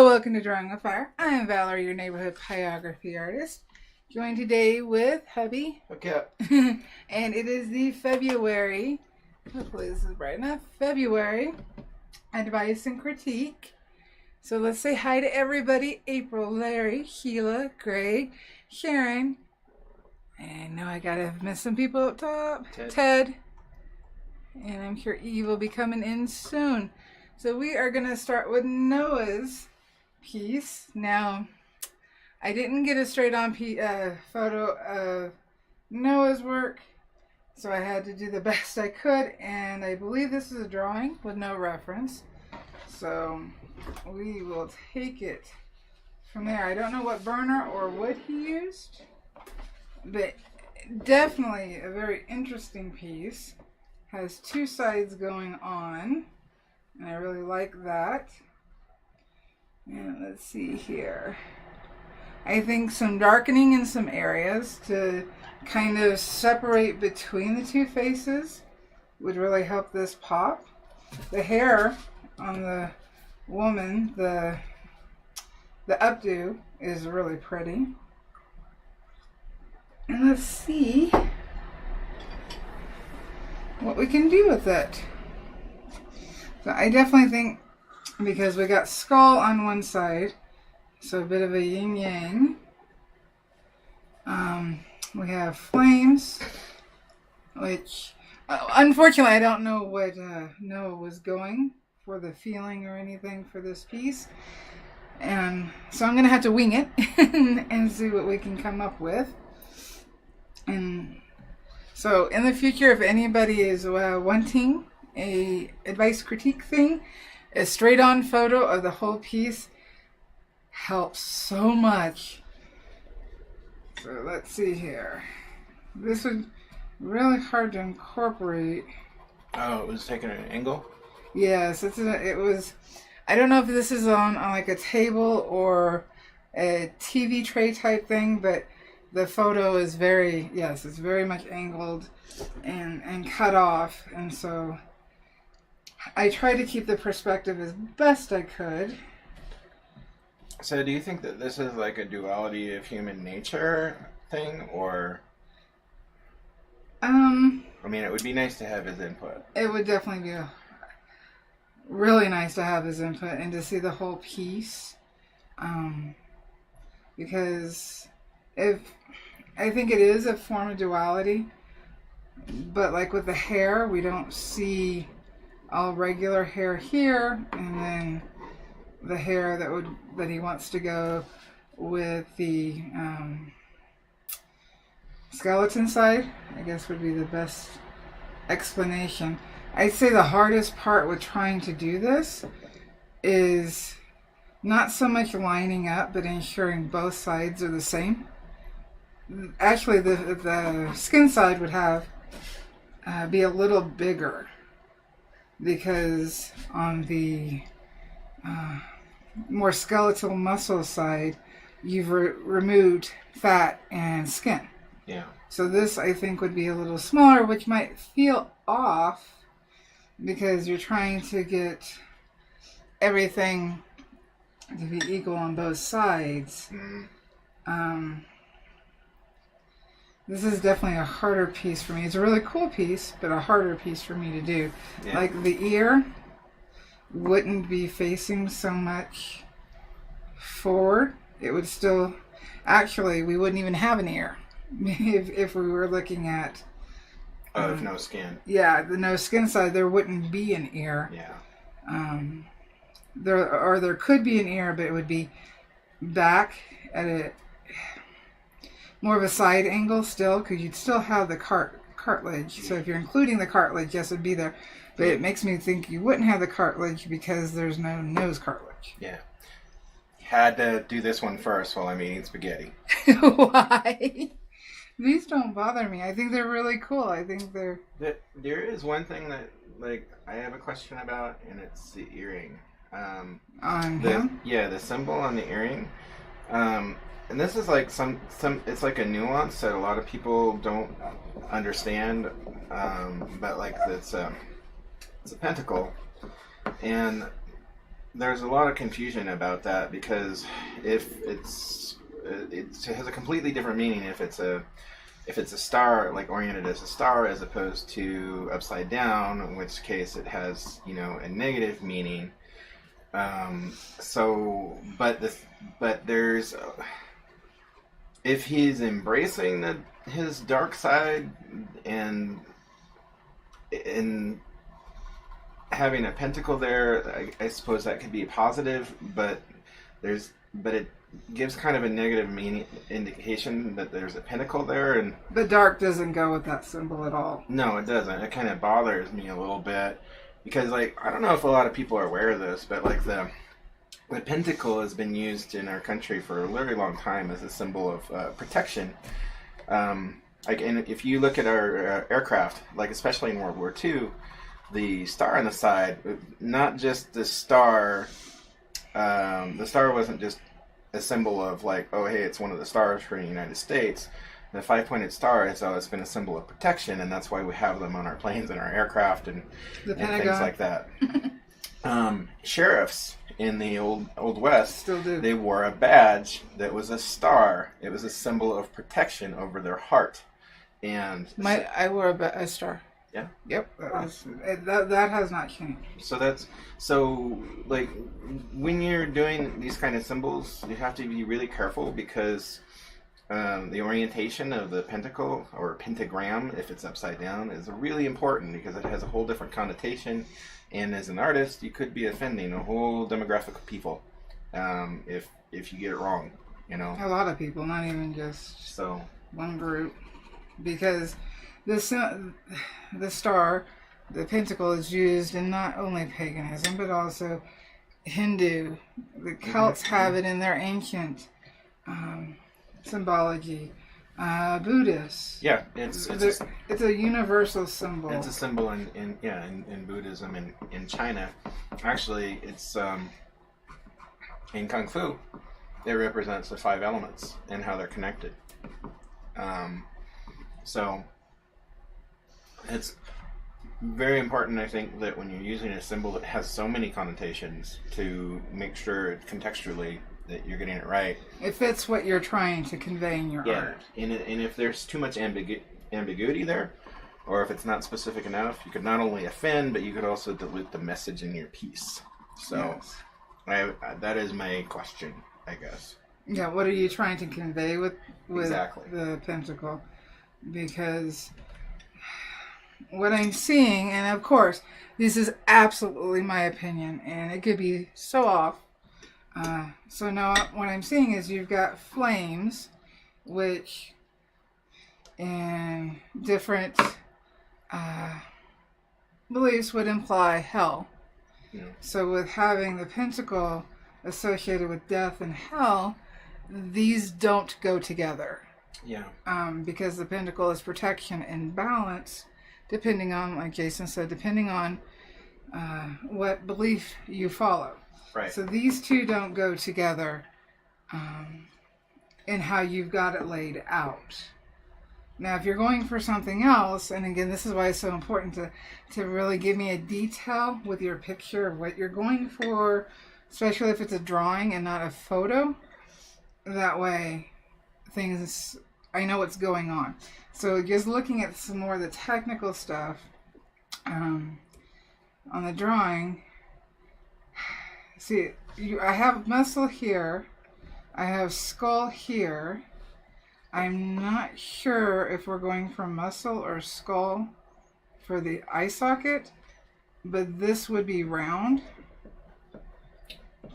welcome to Drawing with Fire. I am Valarie, your neighborhood pyrography artist. Joined today with hubby. Okay. And it is the February, hopefully this is bright enough, February Advice and Critique. So let's say hi to everybody. April, Larry, Kila, Greg, Sharon, and now I gotta miss some people up top. Ted. And I'm sure Eve will be coming in soon. So we are going to start with Noah's piece. Now, I didn't get a straight-on photo of Noah's work, so I had to do the best I could, and I believe this is a drawing with no reference. So we will take it from there. I don't know what burner or wood he used, but definitely a very interesting piece. Has two sides going on. And I really like that. And let's see here. I think some darkening in some areas to kind of separate between the two faces would really help this pop. The hair on the woman, the updo, is really pretty. And let's see what we can do with it. So I definitely think, because we got skull on one side, so a bit of a yin-yang. We have flames, which, unfortunately, I don't know what Noah was going for the feeling or anything for this piece. And so I'm going to have to wing it and see what we can come up with. And so in the future, if anybody is wanting a advice critique thing, a straight on photo of the whole piece helps so much. So let's see here. This was really hard to incorporate. Oh, it was taken at an angle? Yes, it was. I don't know if this is on like a table or a TV tray type thing, but the photo is very, yes, it's very much angled and cut off, and so I tried to keep the perspective as best I could. So do you think that this is like a duality of human nature thing, or? I mean, it would be nice to have his input. It would definitely be really nice to have his input and to see the whole piece. Because I think it is a form of duality, but like with the hair, we don't see all regular hair here, and then the hair that he wants to go with the skeleton side, I guess would be the best explanation. I'd say the hardest part with trying to do this is not so much lining up, but ensuring both sides are the same. Actually, the skin side would have be a little bigger, because on the more skeletal muscle side, you've removed fat and skin. Yeah. So this, I think, would be a little smaller, which might feel off because you're trying to get everything to be equal on both sides. This is definitely a harder piece for me. It's a really cool piece, but a harder piece for me to do. Yeah. Like the ear wouldn't be facing so much forward. It would still, actually, we wouldn't even have an ear if we were looking at of no skin. Yeah, the no skin side, there wouldn't be an ear. Yeah. There could be an ear, but it would be back at a more of a side angle still, because you'd still have the cartilage. So if you're including the cartilage, yes, it would be there. But it makes me think you wouldn't have the cartilage because there's no nose cartilage. Yeah. Had to do this one first while I'm eating spaghetti. Why? These don't bother me. I think they're really cool. I think they're... There is one thing that, like, I have a question about, and it's the earring. The symbol on the earring. And this is like some it's like a nuance that a lot of people don't understand, but like it's a pentacle, and there's a lot of confusion about that because if it has a completely different meaning if it's a star, like oriented as a star, as opposed to upside down, in which case it has, a negative meaning. But there's, if he's embracing his dark side and having a pentacle there, I suppose that could be positive, but it gives kind of a negative meaning indication that there's a pentacle there, and the dark doesn't go with that symbol at all. No, it doesn't. It kind of bothers me a little bit because, I don't know if a lot of people are aware of this, but the pentacle has been used in our country for a very long time as a symbol of protection. And if you look at our aircraft, especially in World War II, the star on the side, not just the star. The star wasn't just a symbol of oh, hey, it's one of the stars for the United States. The 5-pointed star has always been a symbol of protection, and that's why we have them on our planes and our aircraft and things like that. Sheriffs in the old West still do. They wore a badge that was a star. It was a symbol of protection over their heart. And I wore a star. Yeah. Yep. That has not changed. So when you're doing these kind of symbols, you have to be really careful because the orientation of the pentacle or pentagram, if it's upside down, is really important because it has a whole different connotation. And as an artist, you could be offending a whole demographic of people if you get it wrong. A lot of people, not even just one group, because the star, the pentacle, is used in not only paganism but also Hindu. The Celts have it in their ancient symbology. Buddhists. Yeah, it's a universal symbol. It's a symbol in Buddhism and in China. Actually, it's in Kung Fu. It represents the 5 elements and how they're connected. So it's very important, I think, that when you're using a symbol that has so many connotations, to make sure contextually that you're getting it right. It fits what you're trying to convey in your art. And if there's too much ambiguity there, or if it's not specific enough, you could not only offend, but you could also dilute the message in your piece. So yes. That is my question, I guess. Yeah, what are you trying to convey with exactly. the pentacle? Because what I'm seeing, and of course, this is absolutely my opinion, and it could be so off. So now what I'm seeing is you've got flames, which in different beliefs would imply hell. Yeah. So with having the pentacle associated with death and hell, these don't go together. Yeah. Because the pentacle is protection and balance, depending on, like Jason said, depending on what belief you follow. Right. So these two don't go together in how you've got it laid out. Now, if you're going for something else, and again, this is why it's so important to really give me a detail with your picture of what you're going for, especially if it's a drawing and not a photo. That way, I know what's going on. So just looking at some more of the technical stuff on the drawing. See, I have muscle here. I have skull here. I'm not sure if we're going for muscle or skull for the eye socket, but this would be round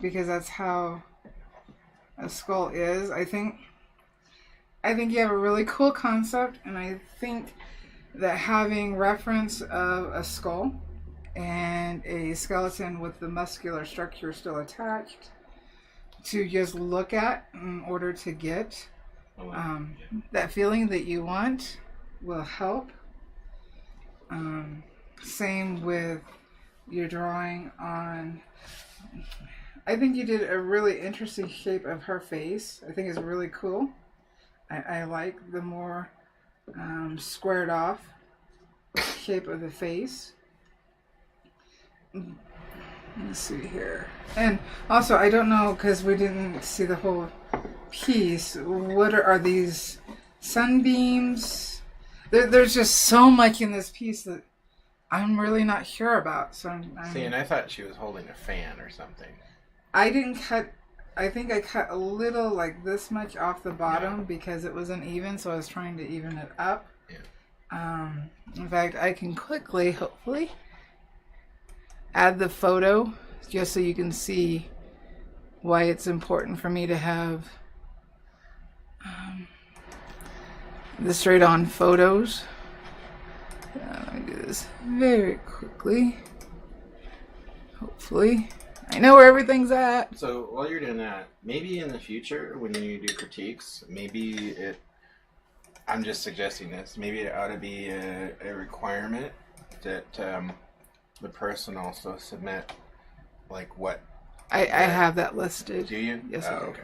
because that's how a skull is. I think you have a really cool concept, and I think that having reference of a skull and a skeleton with the muscular structure still attached to just look at in order to get that feeling that you want will help. Same with your drawing on. I think you did a really interesting shape of her face. I think it's really cool. I like the more squared off shape of the face. Let's see here. And also, I don't know, because we didn't see the whole piece. What are these sunbeams? There's just so much in this piece that I'm really not sure about. So See, and I thought she was holding a fan or something. I didn't cut. I think I cut a little, like this much off the bottom because it was uneven, so I was trying to even it up. Yeah. In fact, I can quickly, hopefully, add the photo just so you can see why it's important for me to have the straight on photos. Let me do this very quickly. Hopefully. I know where everything's at. So while you're doing that, maybe in the future when you do critiques, I'm just suggesting this, maybe it ought to be a requirement that the person also submit like what. I have that listed. Do you? Yes, oh, I do. okay.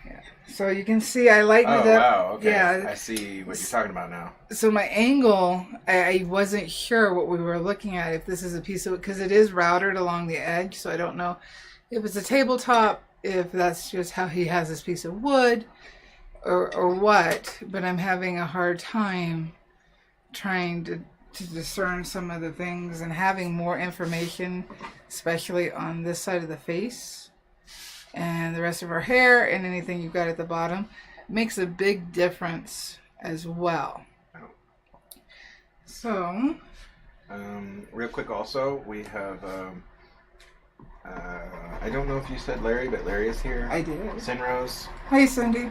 Yeah. So you can see I lightened it up. Wow, okay. Yeah. I see what you're talking about now. So my angle, I wasn't sure what we were looking at, if this is a piece of it, because it is routed along the edge, so I don't know if it's a tabletop, if that's just how he has this piece of wood, or what, but I'm having a hard time trying to discern some of the things and having more information, especially on this side of the face and the rest of her hair and anything you've got at the bottom makes a big difference as well. So real quick also, we have I don't know if you said Larry, but Larry is here. I did. Sinrose. Hey, Cindy.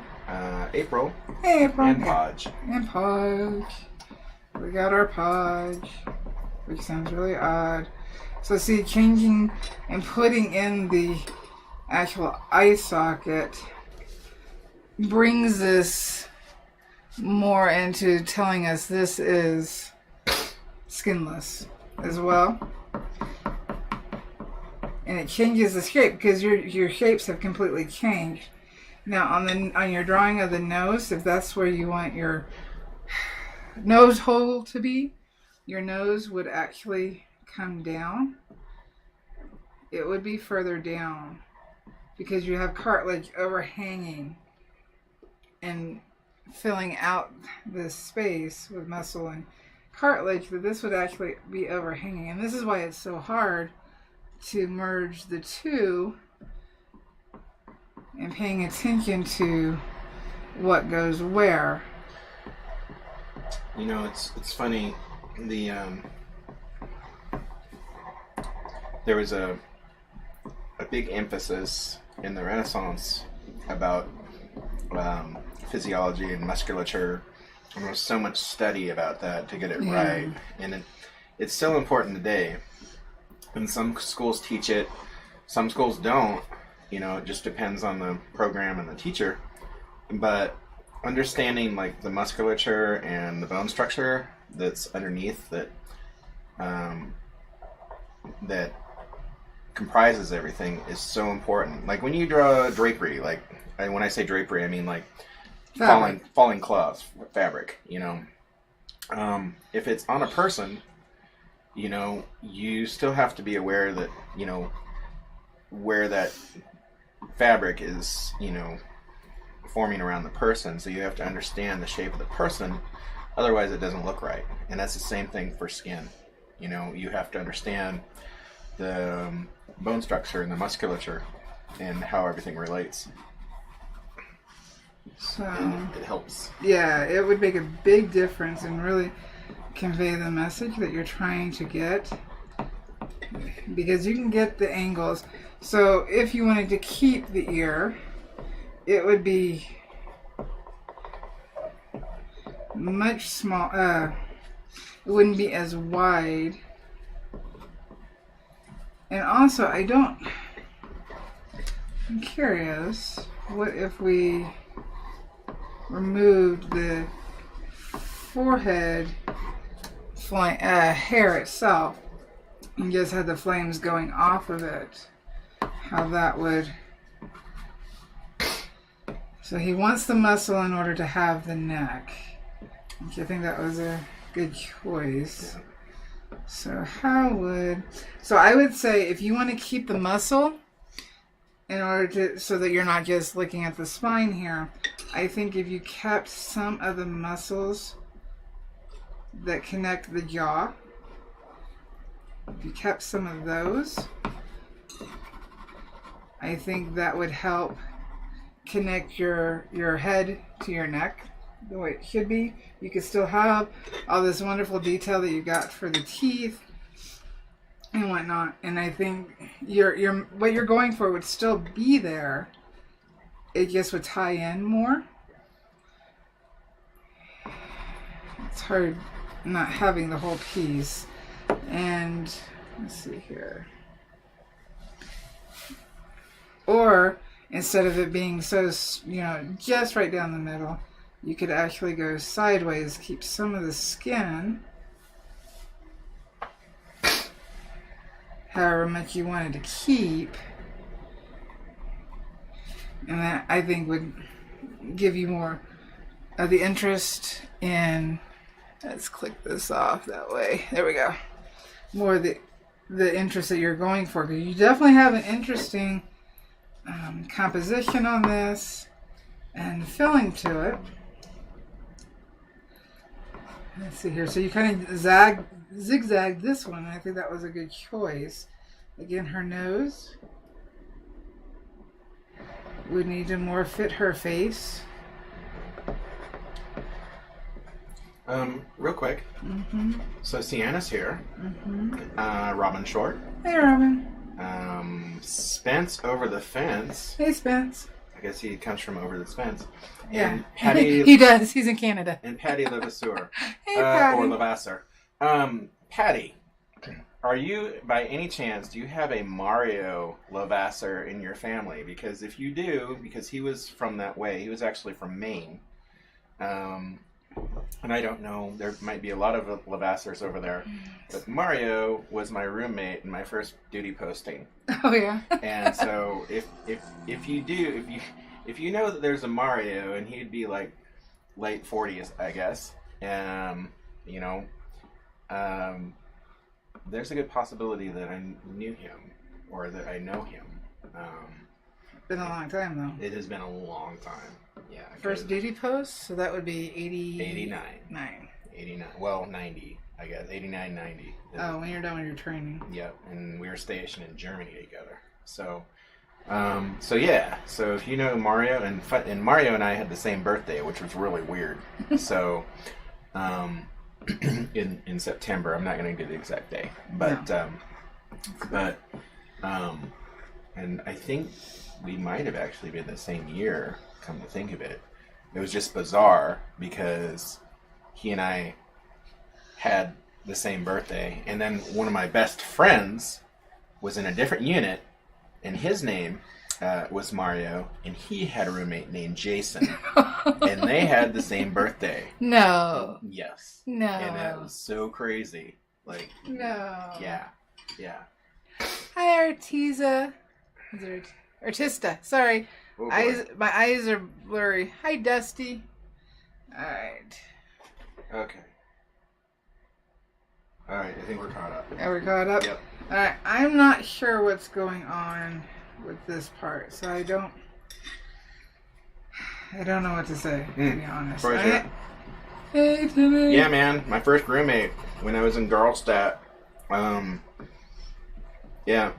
April. Hey, April. And Podge. And Podge. We got our Podge, which sounds really odd. So see, changing and putting in the actual eye socket brings this more into telling us this is skinless as well. And it changes the shape because your shapes have completely changed. Now on your drawing of the nose, if that's where you want your nose hole to be, your nose would actually come down. It would be further down because you have cartilage overhanging and filling out this space with muscle and cartilage, that this would actually be overhanging. And this is why it's so hard to merge the two and paying attention to what goes where. You know, it's funny. There was a big emphasis in the Renaissance about physiology and musculature, and there was so much study about that to get it right. And it's still important today. And some schools teach it, some schools don't. You know, it just depends on the program and the teacher. But understanding like the musculature and the bone structure that's underneath that that comprises everything is so important. Like when you draw drapery, like when I say drapery, I mean like falling cloth, fabric, you know. If it's on a person, you know, you still have to be aware that, you know, where that fabric is, you know, forming around the person. So you have to understand the shape of the person, otherwise it doesn't look right. And that's the same thing for skin. You know, you have to understand the bone structure and the musculature and how everything relates. So and it helps. Yeah, it would make a big difference and really convey the message that you're trying to get, because you can get the angles. So if you wanted to keep the ear, it would be much small. It wouldn't be as wide. And also, I'm curious, what if we removed the forehead hair itself and just had the flames going off of it? How that would... So he wants the muscle in order to have the neck. I think that was a good choice. So so I would say if you want to keep the muscle in order to, so that you're not just looking at the spine here, I think if you kept some of the muscles that connect the jaw, if you kept some of those, I think that would help connect your head to your neck the way it should be. You could still have all this wonderful detail that you got for the teeth and whatnot. And I think what you're going for would still be there. It just would tie in more. It's hard not having the whole piece. And let's see here. Or instead of it being so, just right down the middle, you could actually go sideways, keep some of the skin, however much you wanted to keep. And that, I think, would give you more of the interest in, let's click this off that way. There we go. More of the interest that you're going for. Because you definitely have an interesting composition on this and filling to it. Let's see here. So you kind of zigzag this one. I think that was a good choice. Again, her nose would need to more fit her face. Real quick. Mm-hmm. So Sienna's here. Mm-hmm. Robin Short. Hey, Robin. Spence over the fence. Hey, Spence. I guess he comes from over the fence. Yeah. And Patty. He does. He's in Canada. And Patty Levasseur. Hey, Patty. Or Levasseur. Patty, are you, by any chance, do you have a Mario Levasseur in your family? Because if you do, because he was from that way, he was actually from Maine. And I don't know, there might be a lot of Levasseurs over there. But Mario was my roommate in my first duty posting. Oh, yeah. And so if you know that there's a Mario, and he'd be like late 40s, I guess, there's a good possibility that I knew him, or that I know him. Been a long time, though. It has been a long time. Yeah. First duty post, so that would be 89. 89. Well, 90, I guess. 89, 90. Oh, when you're done with your training. Yep, and we were stationed in Germany together. So yeah. So if you know Mario, and Mario and I had the same birthday, which was really weird. So, in September, I'm not going to give the exact day, but No. And I think we might have actually been the same year. Come to think of it, it was just bizarre because he and I had the same birthday, and then one of my best friends was in a different unit, and his name was Mario, and he had a roommate named Jason, and they had the same birthday. No. Yes. No. And that was so crazy. Like. No. Yeah. Hi, Artista. Artista. Sorry. Oh, my eyes are blurry. Hi, Dusty. All right. Okay. All right. I think we're caught up. Yeah, we're caught up. Yep. All right. I'm not sure what's going on with this part, so I don't know what to say, to be honest. Hey, Timmy. Yeah, man. My first roommate when I was in Garlstadt. Yeah.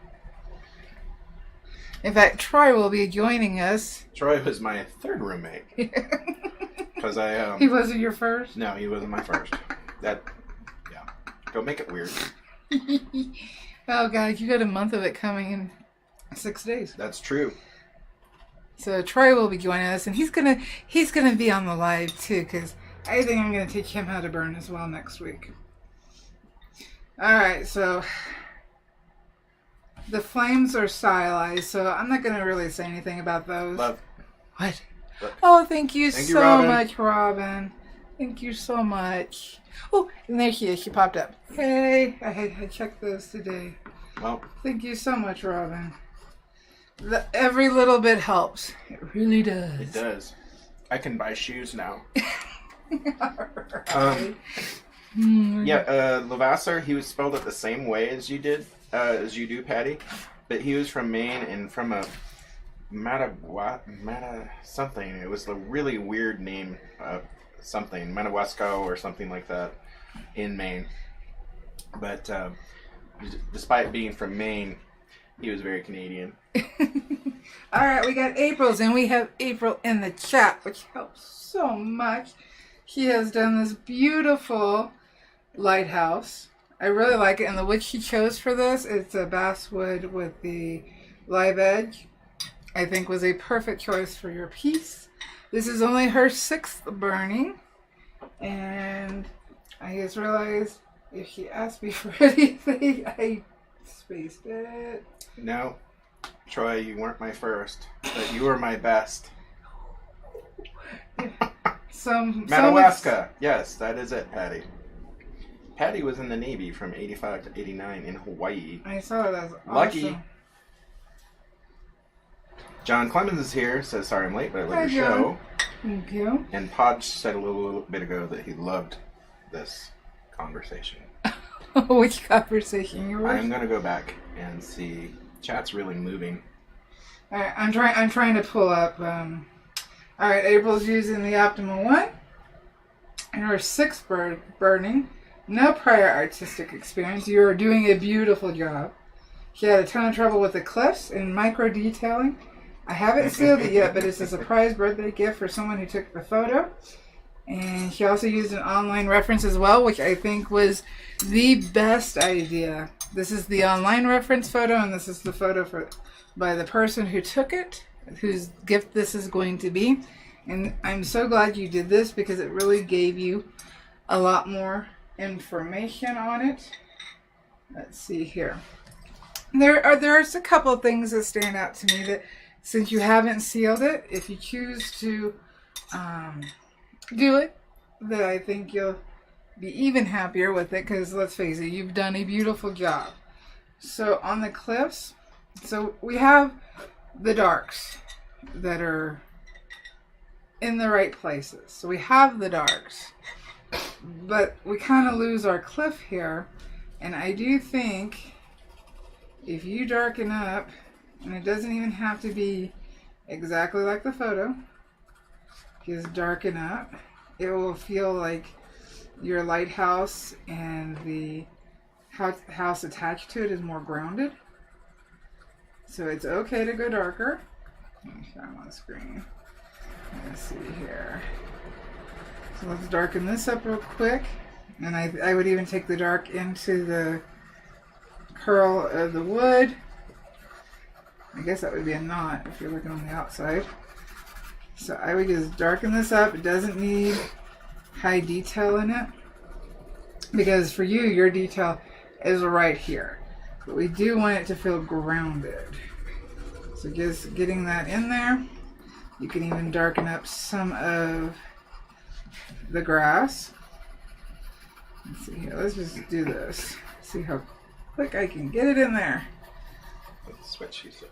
In fact, Troy will be joining us. Troy was my third roommate. Because He wasn't your first? No, he wasn't my first. Yeah. Don't make it weird. Oh, God, you got a month of it coming in 6 days. That's true. So Troy will be joining us, and he's gonna be on the live too, because I think I'm gonna teach him how to burn as well next week. All right, so the flames are stylized, so I'm not gonna really say anything about those. Love. What? Oh, thank you Thank you, so Robin. much, Robin. Thank you so much. Oh, and there she is. She popped up. Hey, I checked those today. Well, thank you so much, Robin. Every little bit helps. It really does. it does. I can buy shoes now. Right. Yeah, Levasseur, he was spelled it the same way as you did, as you do, Patty. But he was from Maine and from a Mata something. It was a really weird name, something, Madawaska or something like that, in Maine. But despite being from Maine, he was very Canadian. All right, we got April's, and we have April in the chat, which helps so much. She has done this beautiful lighthouse. I really like it, and the wood she chose for this, it's a basswood with the live edge. I think was a perfect choice for your piece. This is only her 6th burning, and I just realized if she asked me for anything, I spaced it. No, Troy, you weren't my first, but you were my best. Madawaska. Yes, that is it, Patty. Patty was in the Navy from 85 to 89 in Hawaii. I saw that. That's awesome. Lucky. John Clemens is here, says sorry I'm late, but I love Hi, your John. show. Thank you. And Podge said a little bit ago that he loved this conversation. Which conversation you were? I'm gonna go back and see. Chat's really moving. All right, I'm trying to pull up. All right, April's using the Optimal 1, and her 6th burning. No prior artistic experience. You are doing a beautiful job. She had a ton of trouble with the cliffs and micro detailing. I haven't sealed it yet, but it's a surprise birthday gift for someone who took the photo. And she also used an online reference as well, which I think was the best idea. This is the online reference photo, and this is the photo by the person who took it, whose gift this is going to be. And I'm so glad you did this because it really gave you a lot more information on it. Let's see here. There's a couple of things that stand out to me that, since you haven't sealed it, if you choose to do it, that I think you'll be even happier with it, because let's face it, you've done a beautiful job. So on the cliffs, so we have the darks that are in the right places. So we have the darks, but we kind of lose our cliff here, and I do think if you darken up, and it doesn't even have to be exactly like the photo, just darken up, it will feel like your lighthouse and the house attached to it is more grounded. So it's okay to go darker. Let me show them on the screen. Let's see here. So let's darken this up real quick. And I would even take the dark into the curl of the wood. I guess that would be a knot if you're looking on the outside. So I would just darken this up. It doesn't need high detail in it, because for you, your detail is right here. But we do want it to feel grounded. So just getting that in there. You can even darken up some of the grass. Let's see here. Let's just do this. See how quick I can get it in there. That's what she said.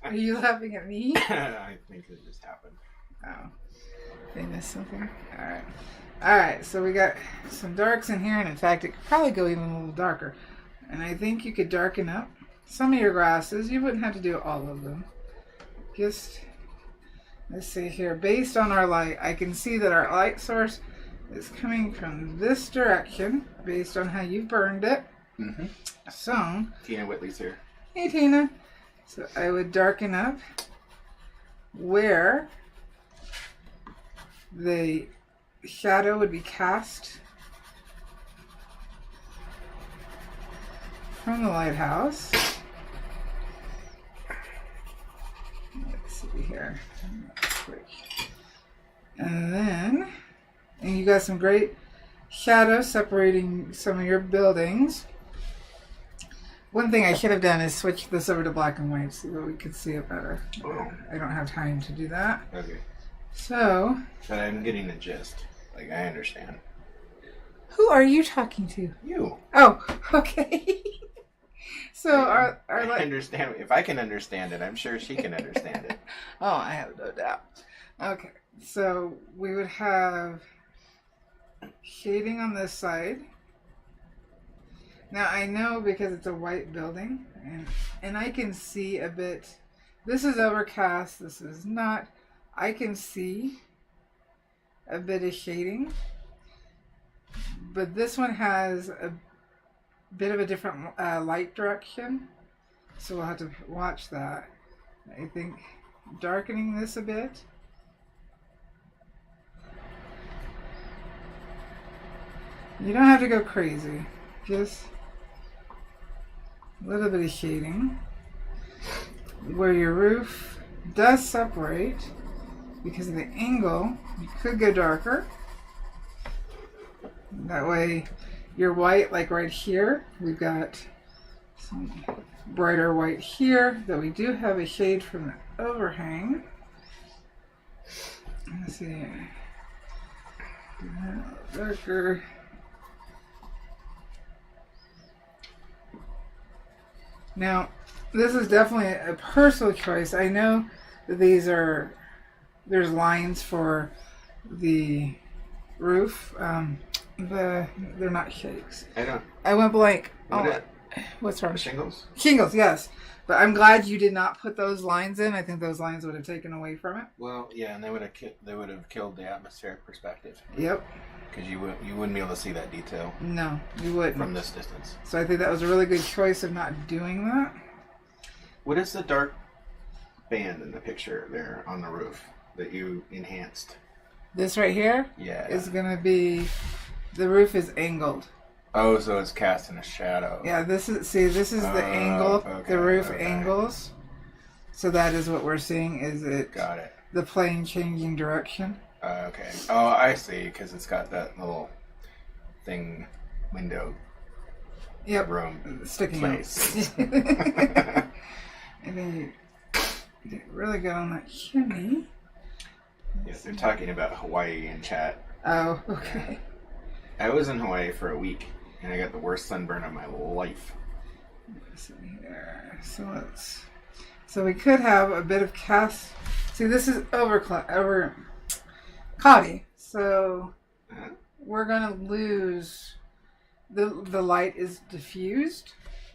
Are you laughing at me? I think it just happened. Oh, they missed something. All right. So we got some darks in here, and in fact, it could probably go even a little darker. And I think you could darken up some of your grasses. You wouldn't have to do all of them. Just, let's see here. Based on our light, I can see that our light source is coming from this direction, based on how you burned it. Mm-hmm. So, Tina Whitley's here. hey Tina. So I would darken up where the shadow would be cast from the lighthouse. Let's see here. Quick. And you got some great shadow separating some of your buildings. One thing I should have done is switch this over to black and white so that we could see it better. Oh. I don't have time to do that. Okay. So, But I'm getting the gist. Like, I understand. who are you talking to? You. Oh, okay. So I understand. If I can understand it, I'm sure she can understand it. Oh, I have no doubt. Okay, so we would have shading on this side. Now I know because it's a white building, and I can see a bit. This is overcast. This is not. I can see a bit of shading, but this one has a bit of a different light direction, so we'll have to watch that. I think darkening this a bit. You don't have to go crazy, just a little bit of shading where your roof does separate because of the angle. You could go darker. That way your white, like right here, we've got some brighter white here that we do have a shade from the overhang. Let's see, darker. Now, this is definitely a personal choice. I know that there's lines for the roof. They're not shakes. I went blank. What's wrong? Shingles? Shingles, yes. But I'm glad you did not put those lines in. I think those lines would have taken away from it. Well, yeah, and they would have killed the atmospheric perspective. Yep. Because you wouldn't be able to see that detail. No, you wouldn't. From this distance. So I think that was a really good choice of not doing that. What is the dark band in the picture there on the roof that you enhanced? This right here? Yeah. Is going to be, the roof is angled. Oh, so it's casting a shadow. Yeah, this is the angle. Okay, the roof angles. So that is what we're seeing. Is it? Got it. The plane changing direction. Okay. Oh, I see. Because it's got that little thing, window. Yep. Room. Sticking place. And then you get really good on that chimney. Yes, they're talking about Hawaii in chat. Oh, okay. I was in Hawaii for a week, and I got the worst sunburn of my life. Let's see here. So we could have a bit of cast. See, this is over cloudy, so we're gonna lose. The light is diffused.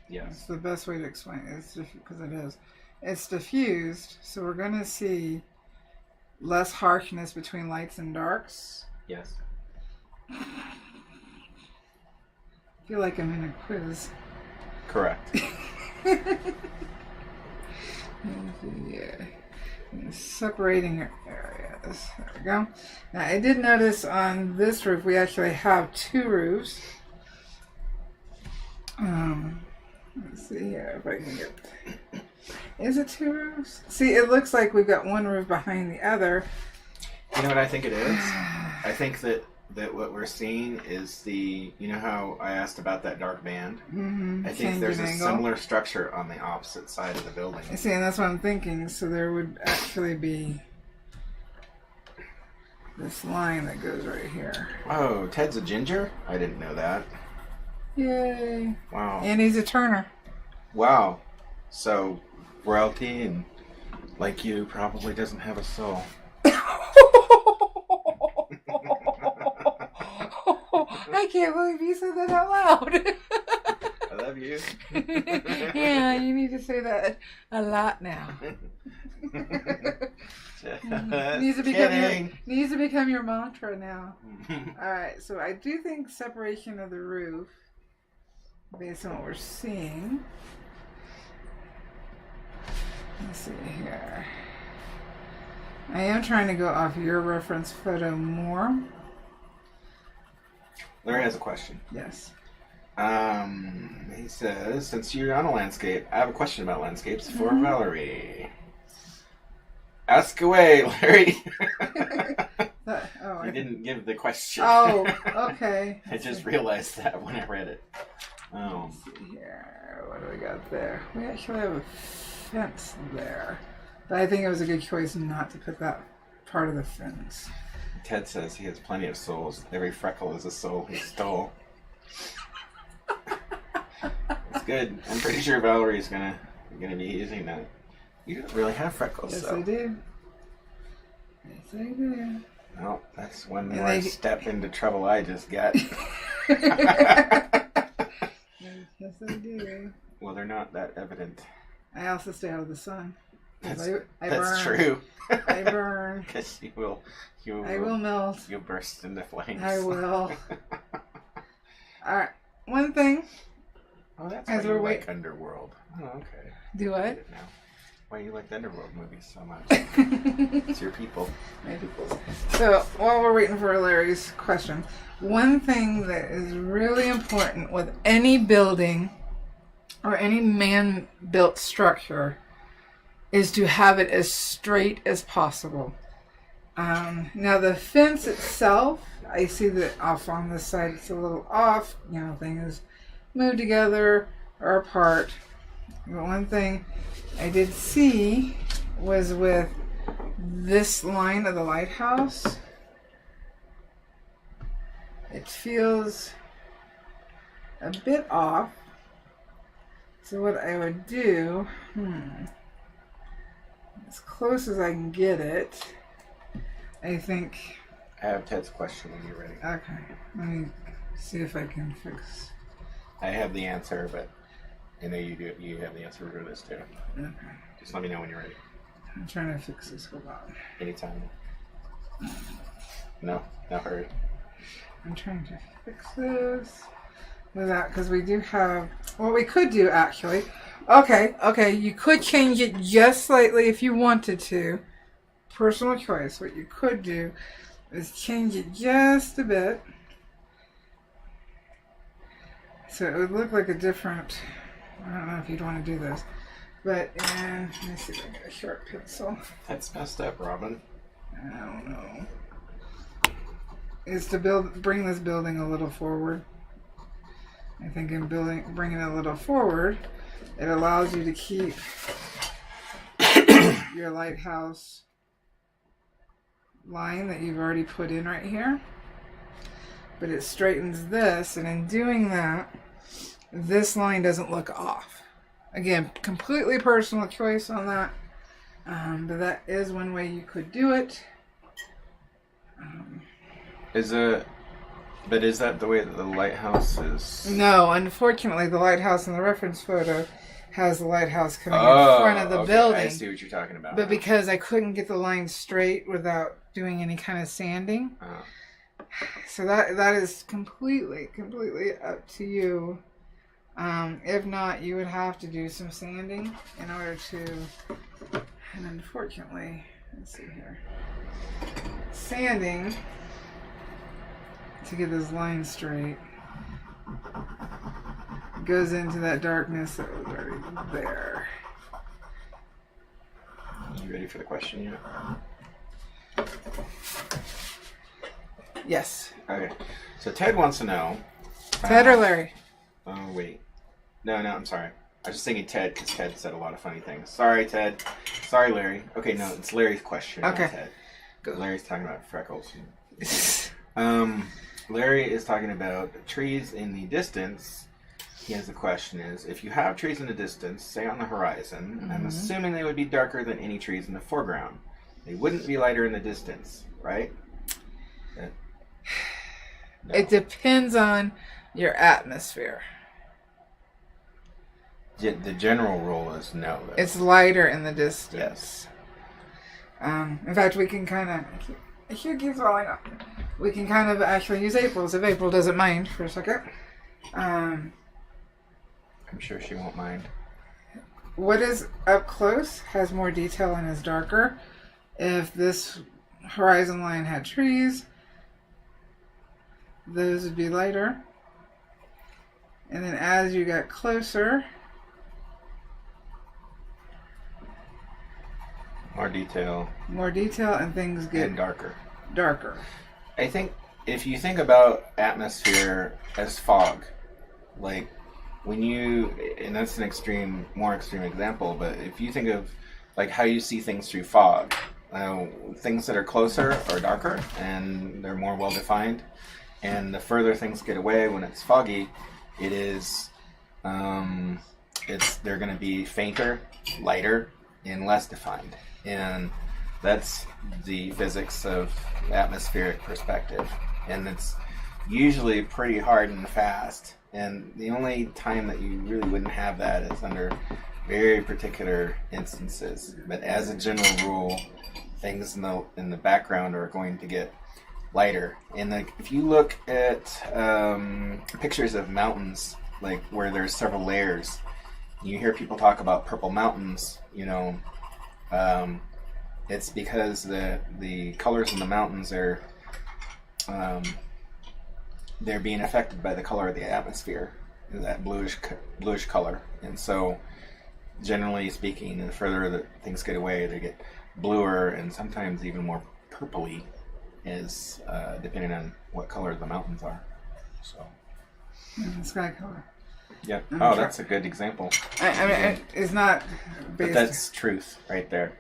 Yes. That's the best way to explain it. It's because it is. It's diffused, so we're gonna see less harshness between lights and darks. Yes. I feel like I'm in a quiz. Correct. Yeah. Separating areas. There we go. Now I did notice on this roof we actually have two roofs. Let's see here if I can get. Is it two roofs? See, it looks like we've got one roof behind the other. You know what I think it is? I think that what we're seeing is you know how I asked about that dark band? Mm-hmm. I think there's a similar structure on the opposite side of the building. See, and that's what I'm thinking. So there would actually be this line that goes right here. Oh, Ted's a ginger? I didn't know that. Yay. Wow. And he's a Turner. Wow. So, royalty and like you probably doesn't have a soul. I can't believe you said that out loud. I love you. Yeah, you need to say that a lot now. Needs to become your mantra now. Alright, so I do think separation of the roof, based on what we're seeing. Let's see here. I am trying to go off your reference photo more. Larry has a question. Yes. He says, since you're on a landscape, I have a question about landscapes for Valarie. Ask away, Larry. You didn't give the question. Oh, okay. I just realized that when I read it. Let's see here. What do we got there? We actually have a fence there. But I think it was a good choice not to put that part of the fence. Ted says he has plenty of souls. Every freckle is a soul he stole. It's good. I'm pretty sure Valerie's gonna be using that. You don't really have freckles, Yes, so. I do. Yes, I do. Well, that's one And more step into trouble I just got. Yes, I do. Well, they're not that evident. I also stay out of the sun. That's burn. true. I burn. Because I will melt. You'll burst into flames. I will. All right. One thing. Oh, that's As why we're you wait- like Underworld. Oh, okay. Do I what? get it now. Why you like the Underworld movies so much? It's your people. My people. So while we're waiting for Larry's question, one thing that is really important with any building or any man-built structure is to have it as straight as possible. Now the fence itself, I see that off on this side it's a little off. You know, things moved together or apart. But one thing I did see was with this line of the lighthouse, it feels a bit off. So what I would do, as close as I can get it, I think. I have Ted's question when you're ready. Okay, let me see if I can fix. I have the answer, but I know you do. You have the answer for this too. Okay, Just let me know when you're ready. I'm trying to fix this. Hold on. Anytime. No hurry. I'm trying to fix this without, because we do have, what we could do actually. Okay, you could change it just slightly if you wanted to. Personal choice. What you could do is change it just a bit. So it would look like a different, I don't know if you'd want to do this, but let me see if I get a sharp pencil. That's messed up, Robin. I don't know. Is to bring this building a little forward. I think in bringing it a little forward, it allows you to keep your lighthouse line that you've already put in right here. But it straightens this, and in doing that, this line doesn't look off. Again, completely personal choice on that. But that is one way you could do it. Is that the way that the lighthouse is? No, unfortunately, the lighthouse in the reference photo has the lighthouse coming in front of the okay. building. I see what you're talking about. But because I couldn't get the line straight without doing any kind of sanding, so that is completely up to you. If not, you would have to do some sanding in order to, and unfortunately, let's see here, sanding to get this line straight goes into that darkness that was already there. You ready for the question yet? Yes. Okay. So Ted wants to know. Ted or Larry? Oh, wait. No, I'm sorry. I was just thinking Ted because Ted said a lot of funny things. Sorry, Ted. Sorry, Larry. Okay, no, it's Larry's question. Okay. Not Ted. Larry's talking about freckles. Larry is talking about trees in the distance. He has a question is, if you have trees in the distance, say on the horizon, I'm assuming they would be darker than any trees in the foreground. They wouldn't be lighter in the distance, right? No. It depends on your atmosphere. The general rule is no. Though. It's lighter in the distance. Yes. In fact, we can kind of, it keeps falling off. We can kind of actually use April's if April doesn't mind for a second. I'm sure she won't mind. What is up close has more detail and is darker. If this horizon line had trees, those would be lighter. And then as you got closer, More detail and things get and darker. I think if you think about atmosphere as fog, like when you, and that's an more extreme example, but if you think of like how you see things through fog, things that are closer are darker and they're more well defined, and the further things get away when it's foggy, it is they're going to be fainter, lighter, and less defined. And that's the physics of atmospheric perspective. And it's usually pretty hard and fast. And the only time that you really wouldn't have that is under very particular instances. But as a general rule, things in the background are going to get lighter. And if you look at pictures of mountains, like where there's several layers, you hear people talk about purple mountains, it's because the colors in the mountains are they're being affected by the color of the atmosphere, that bluish color. And so generally speaking, the further that things get away, they get bluer and sometimes even more purpley, is depending on what color the mountains are. So sky color. Yeah. Oh, that's a good example. I mean, it's not based. But that's truth right there.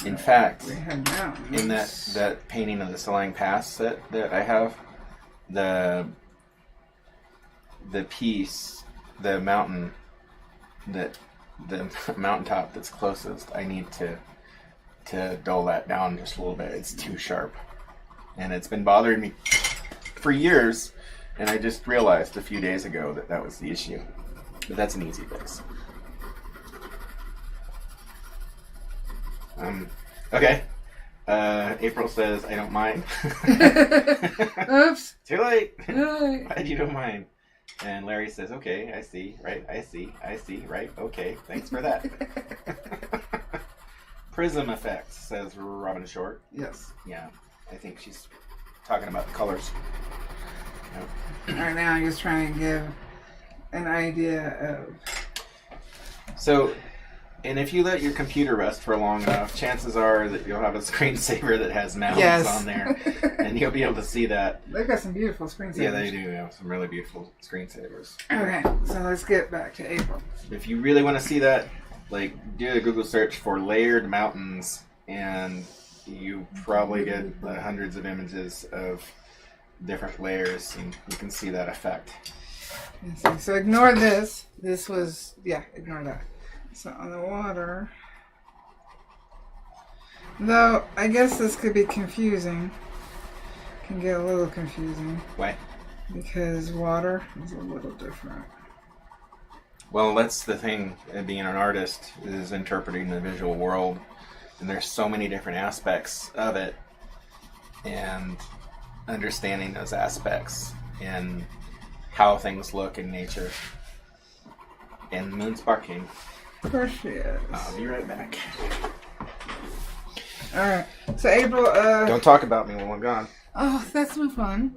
In fact, in that painting of the Selang Pass that I have, the piece, the mountain, the mountaintop that's closest, I need to dull that down just a little bit. It's too sharp, and it's been bothering me for years. And I just realized a few days ago that was the issue. But that's an easy fix. Okay. April says, I don't mind. Oops. Too late. Glad you don't mind. And Larry says, okay, I see, right, I see, right, okay, thanks for that. Prism effects, says Robin Short. Yes. Yeah, I think she's talking about the colors. Right now, I'm just trying to give an idea of. So, and if you let your computer rest for long enough, chances are that you'll have a screensaver that has mountains on there, and you'll be able to see that. They've got some beautiful screensavers. Yeah, they do have some really beautiful screensavers. Okay, so let's get back to April. If you really want to see that, like, do a Google search for layered mountains, and you probably get hundreds of images of different layers, and you can see that effect. So ignore this. This was, ignore that. So on the water, though, I guess this could be confusing. Can get a little confusing. Why? Because water is a little different. Well, that's the thing, being an artist, is interpreting the visual world. And there's so many different aspects of it. And understanding those aspects and how things look in nature. And the moon's barking. Of course she is. I'll be right back. Alright, so April, don't talk about me when I'm gone. Oh, that's no fun.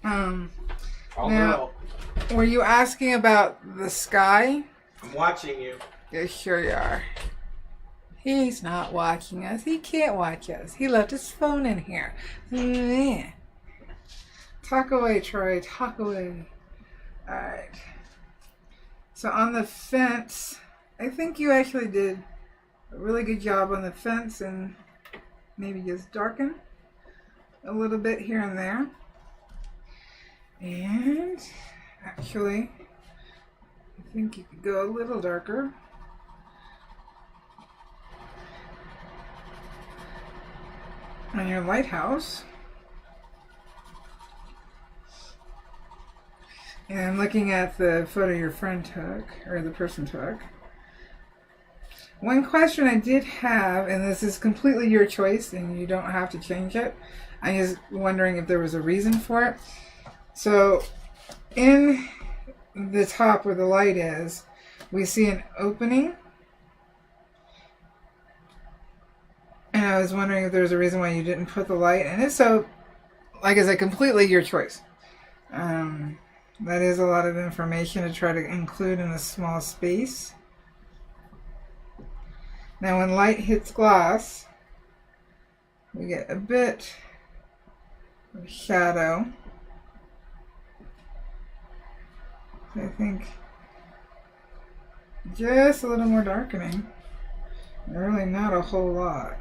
Now, were you asking about the sky? I'm watching you. Yeah, sure you are. He's not watching us. He can't watch us. He left his phone in here. Talk away, Troy. Talk away. Alright. So on the fence, I think you actually did a really good job on the fence and maybe just darken a little bit here and there. And actually, I think you could go a little darker. On your lighthouse. And I'm looking at the photo your friend took, or the person took. One question I did have, and this is completely your choice, and you don't have to change it. I'm just wondering if there was a reason for it. So, in the top where the light is, we see an opening. And I was wondering if there was a reason why you didn't put the light. And if so, like I said, completely your choice. That is a lot of information to try to include in a small space. Now when light hits glass, we get a bit of shadow. So I think just a little more darkening. Really not a whole lot.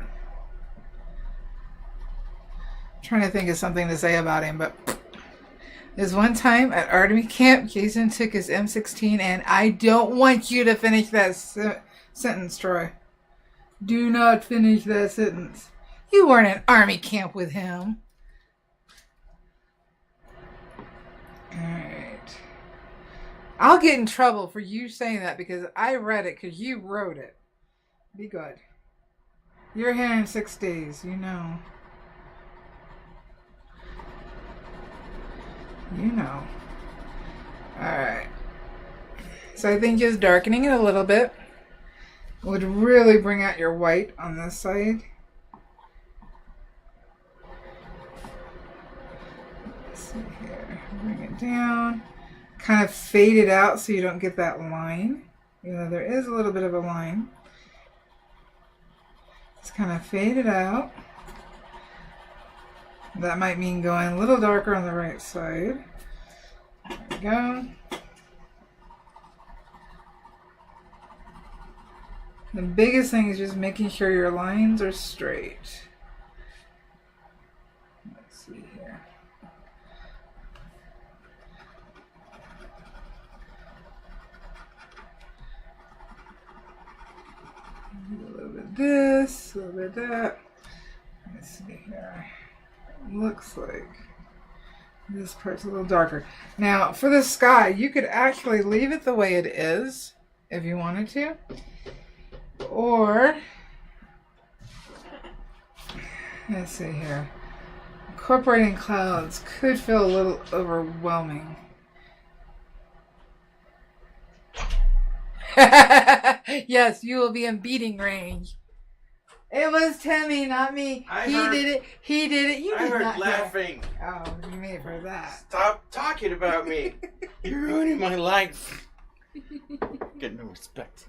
I'm trying to think of something to say about him, but There's one time at Artemis Camp, Jason took his M16, and I don't want you to finish that sentence, Troy. Do not finish that sentence. You weren't at Army camp with him. Alright. I'll get in trouble for you saying that because I read it because you wrote it. Be good. You're here in 6 days, you know. You know. Alright. So I think just darkening it a little bit would really bring out your white on this side. Let's see here. Bring it down. Kind of fade it out so you don't get that line. You know, there is a little bit of a line. Just kind of fade it out. That might mean going a little darker on the right side. There we go. The biggest thing is just making sure your lines are straight. Let's see here. A little bit of this, a little bit of that. Let's see here. Looks like this part's a little darker. Now, for the sky, you could actually leave it the way it is if you wanted to. Or, let's see here. Incorporating clouds could feel a little overwhelming. Yes, you will be in beating range. It was Timmy, not me. He did it. He did it. You did I not heard laughing. Oh, you may have heard that. Stop talking about me. You're ruining my life. Get no respect.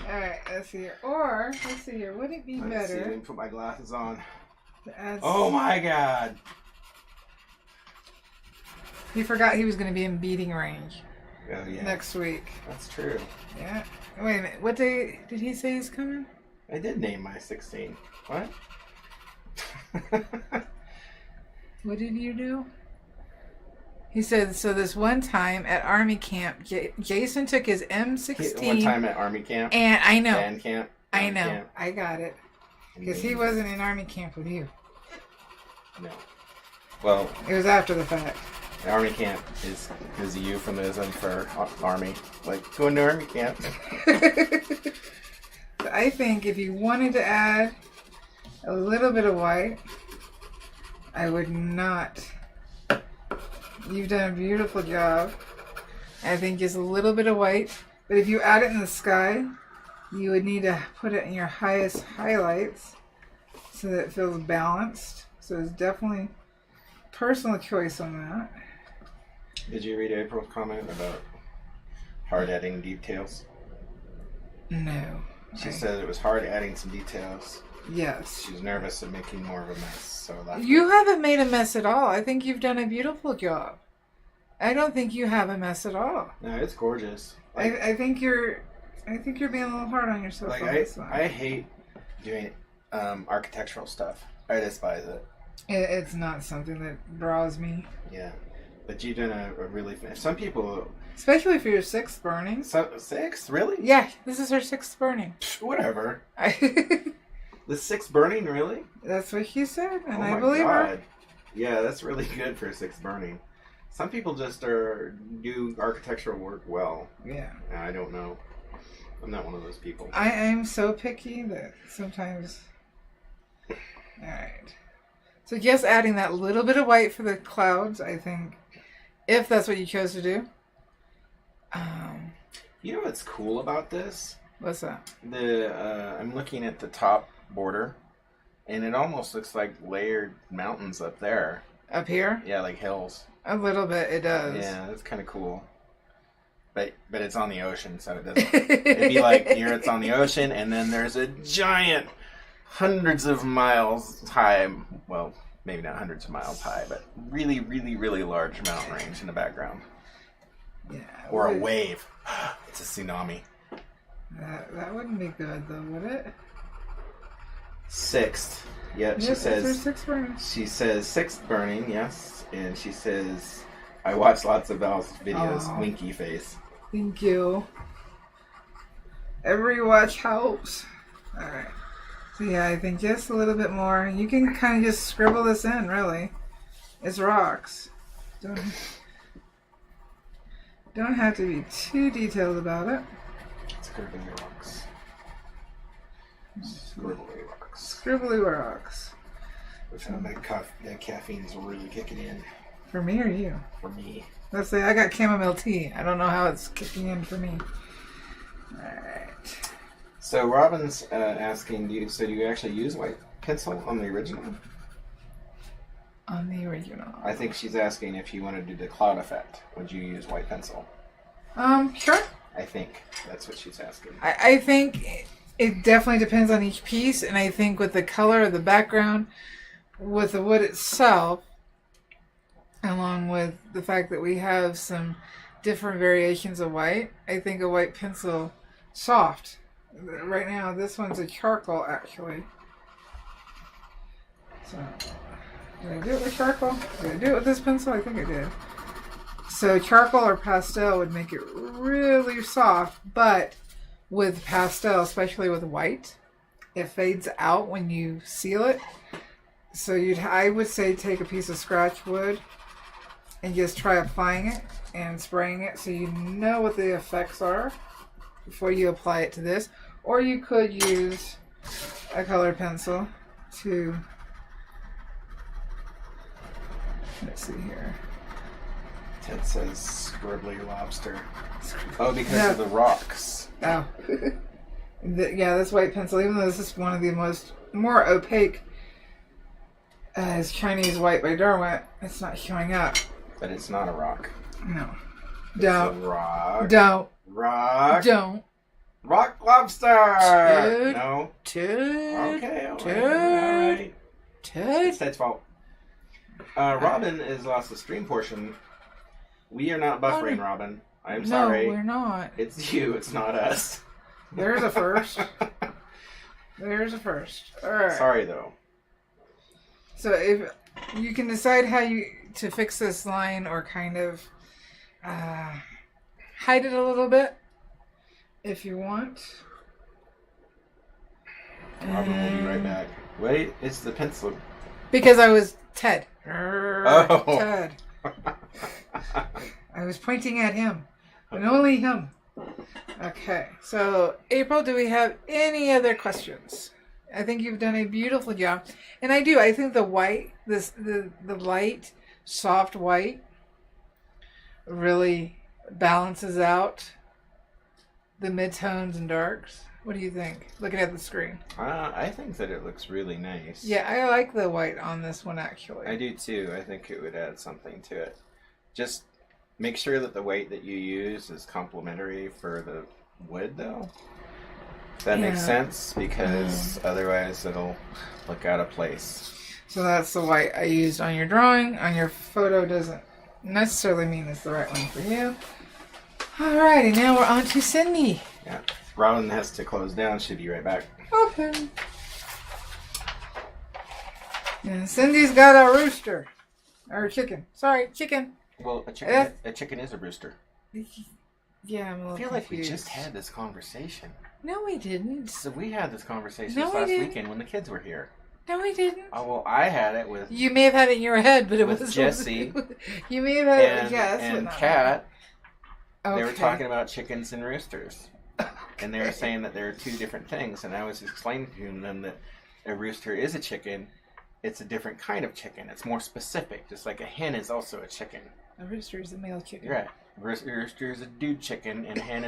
Alright, let's see here. Or, let's see here. Would it be Let's see, better? let me put my glasses on. To add Oh my god. He forgot he was going to be in beating range Oh yeah. next week. That's true. Yeah. Wait a minute. What day did he say he's coming? I did name my 16. What? What did you do? He said, so this one time at Army camp, Jason took his M16. One time at Army camp. And I know. Band camp. I Band know. Camp. I got it. Because he wasn't in Army camp with you. No. Well, It was after the fact. Army camp is a euphemism for Army. Like, going to Army camp. I think if you wanted to add a little bit of white, I would not. You've done a beautiful job. I think just a little bit of white. But if you add it in the sky, you would need to put it in your highest highlights so that it feels balanced. So it's definitely personal choice on that. Did you read April's comment about hard adding details? No. She said it was hard adding some details. Yes. She was nervous of making more of a mess, so that's You haven't made a mess at all. I think you've done a beautiful job. I don't think you have a mess at all. No, it's gorgeous. I think you're being a little hard on yourself. Like on this one. I hate doing architectural stuff. I despise it. It's not something that draws me. Yeah, but you've done a really. Some people. Especially for your sixth burning. 6? Really? Yeah, this is her sixth burning. Whatever. The 6th burning, really? That's what she said, and Oh I my believe God. her. Yeah, that's really good for a 6th burning. Some people just do architectural work well. Yeah. I don't know. I'm not one of those people. I'm so picky that sometimes. Alright. So just adding that little bit of white for the clouds, I think, if that's what you chose to do. You know what's cool about this? What's that? I'm looking at the top border, and it almost looks like layered mountains up there. Up here? Yeah, like hills. A little bit, it does. Yeah, that's kind of cool. But it's on the ocean, so it doesn't. It'd be like here, it's on the ocean, and then there's a giant, hundreds of miles high. Well, maybe not hundreds of miles high, but really, really, really large mountain range in the background. Yeah. Or a wave. It's a tsunami. That wouldn't be good, though, would it? 6th. Yep, she Yes, it's her says. 6th burning. She says 6th burning. Yes, and she says, "I watch lots of Val's videos." Aw. Winky face. Thank you. Every watch helps. Alright. So yeah, I think just a little bit more. You can kind of just scribble this in, really. It's rocks. Don't have to be too detailed about it. Scribbly rocks. Scribbly rocks. Scribbly rocks. I found that caffeine's really kicking in For me or you? for me. Let's say I got chamomile tea. I don't know how it's kicking in for me. Alright. So Robin's asking, do you actually use white pencil on the original? On the original. I think she's asking if you want to do the cloud effect. Would you use white pencil? Sure. I think that's what she's asking. I think it definitely depends on each piece, and I think with the color of the background, with the wood itself, along with the fact that we have some different variations of white, I think a white pencil, soft. Right now, this one's a charcoal, actually. So, did I do it with charcoal? Did I do it with this pencil? I think I did. So charcoal or pastel would make it really soft, but with pastel, especially with white, it fades out when you seal it. So I would say take a piece of scratch wood and just try applying it and spraying it so you know what the effects are before you apply it to this. Or you could use a colored pencil to, let's see here. Ted says scribbly lobster. Oh, because of the rocks. Oh. Yeah, this white pencil, even though this is one of the more opaque as Chinese white by Derwent, it's not showing up. But it's not a rock. No. It's Don't. a rock. Don't. Rock. Don't. Rock lobster. Ted. No. Ted. Okay. All Ted. right. Ted. It's Ted's fault. Robin has lost the stream portion. We are not buffering, Robin. I'm sorry. No, we're not. It's you. It's not us. There's a first. There's a first. All right. Sorry, though. So if you can decide how to fix this line or kind of hide it a little bit if you want. Robin will be right back. Wait, it's the pencil. Because I was Ted. Oh. Ted. I was pointing at him. And only him. Okay. So, April, do we have any other questions? I think you've done a beautiful job. And I do. I think the white, the light, soft white really balances out the midtones and darks. What do you think? Looking at the screen. I think that it looks really nice. Yeah, I like the white on this one, actually. I do too. I think it would add something to it. Just make sure that the white that you use is complementary for the wood, though. That makes sense, because otherwise it'll look out of place. So that's the white I used on your drawing. On your photo doesn't necessarily mean it's the right one for you. Alrighty, now we're on to Cindy. Yeah. Robin has to close down. She'll be right back. Okay. And Cindy's got a rooster. Or chicken. Sorry, chicken. Well, a chicken is a rooster. Yeah, I'm a little I feel confused. like we just had this conversation. No, we didn't. So we had this conversation No, we last didn't. weekend when the kids were here. No, we didn't. Oh, well, I had it with You may have had it in your head, but it with was Jesse. You may have had it with Jess, but and not Kat. Okay. They were talking about chickens and roosters. And they were saying that there are two different things. And I was explaining to them that a rooster is a chicken. It's a different kind of chicken. It's more specific. Just like a hen is also a chicken. A rooster is a male chicken. Right. Rooster is a dude chicken, and a hen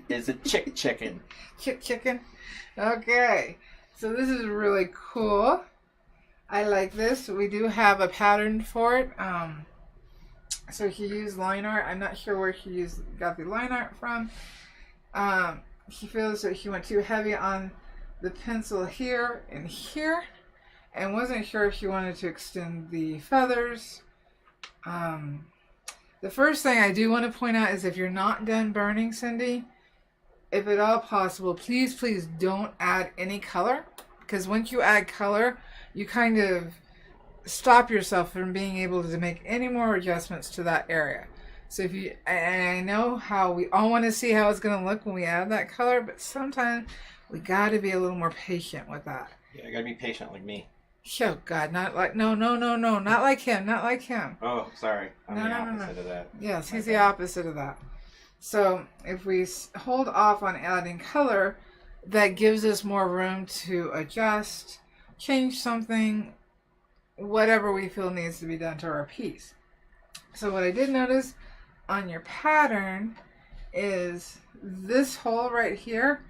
is a chick chicken. Chicken. Okay. So this is really cool. I like this. We do have a pattern for it. So he used line art. I'm not sure where he got the line art from. He feels that he went too heavy on the pencil here and here, and wasn't sure if he wanted to extend the feathers. The first thing I do want to point out is if you're not done burning, Cindy, if at all possible, please don't add any color because once you add color, you kind of stop yourself from being able to make any more adjustments to that area. So if you, and I know how we all want to see how it's going to look when we add that color, but sometimes we got to be a little more patient with that. Yeah, I got to be patient like me. Oh God, not like, no, not like him, not like him. Oh, sorry. I'm the opposite of that. Yes, he's the opposite of that. So if we hold off on adding color, that gives us more room to adjust, change something, whatever we feel needs to be done to our piece. So what I did notice on your pattern is this hole right here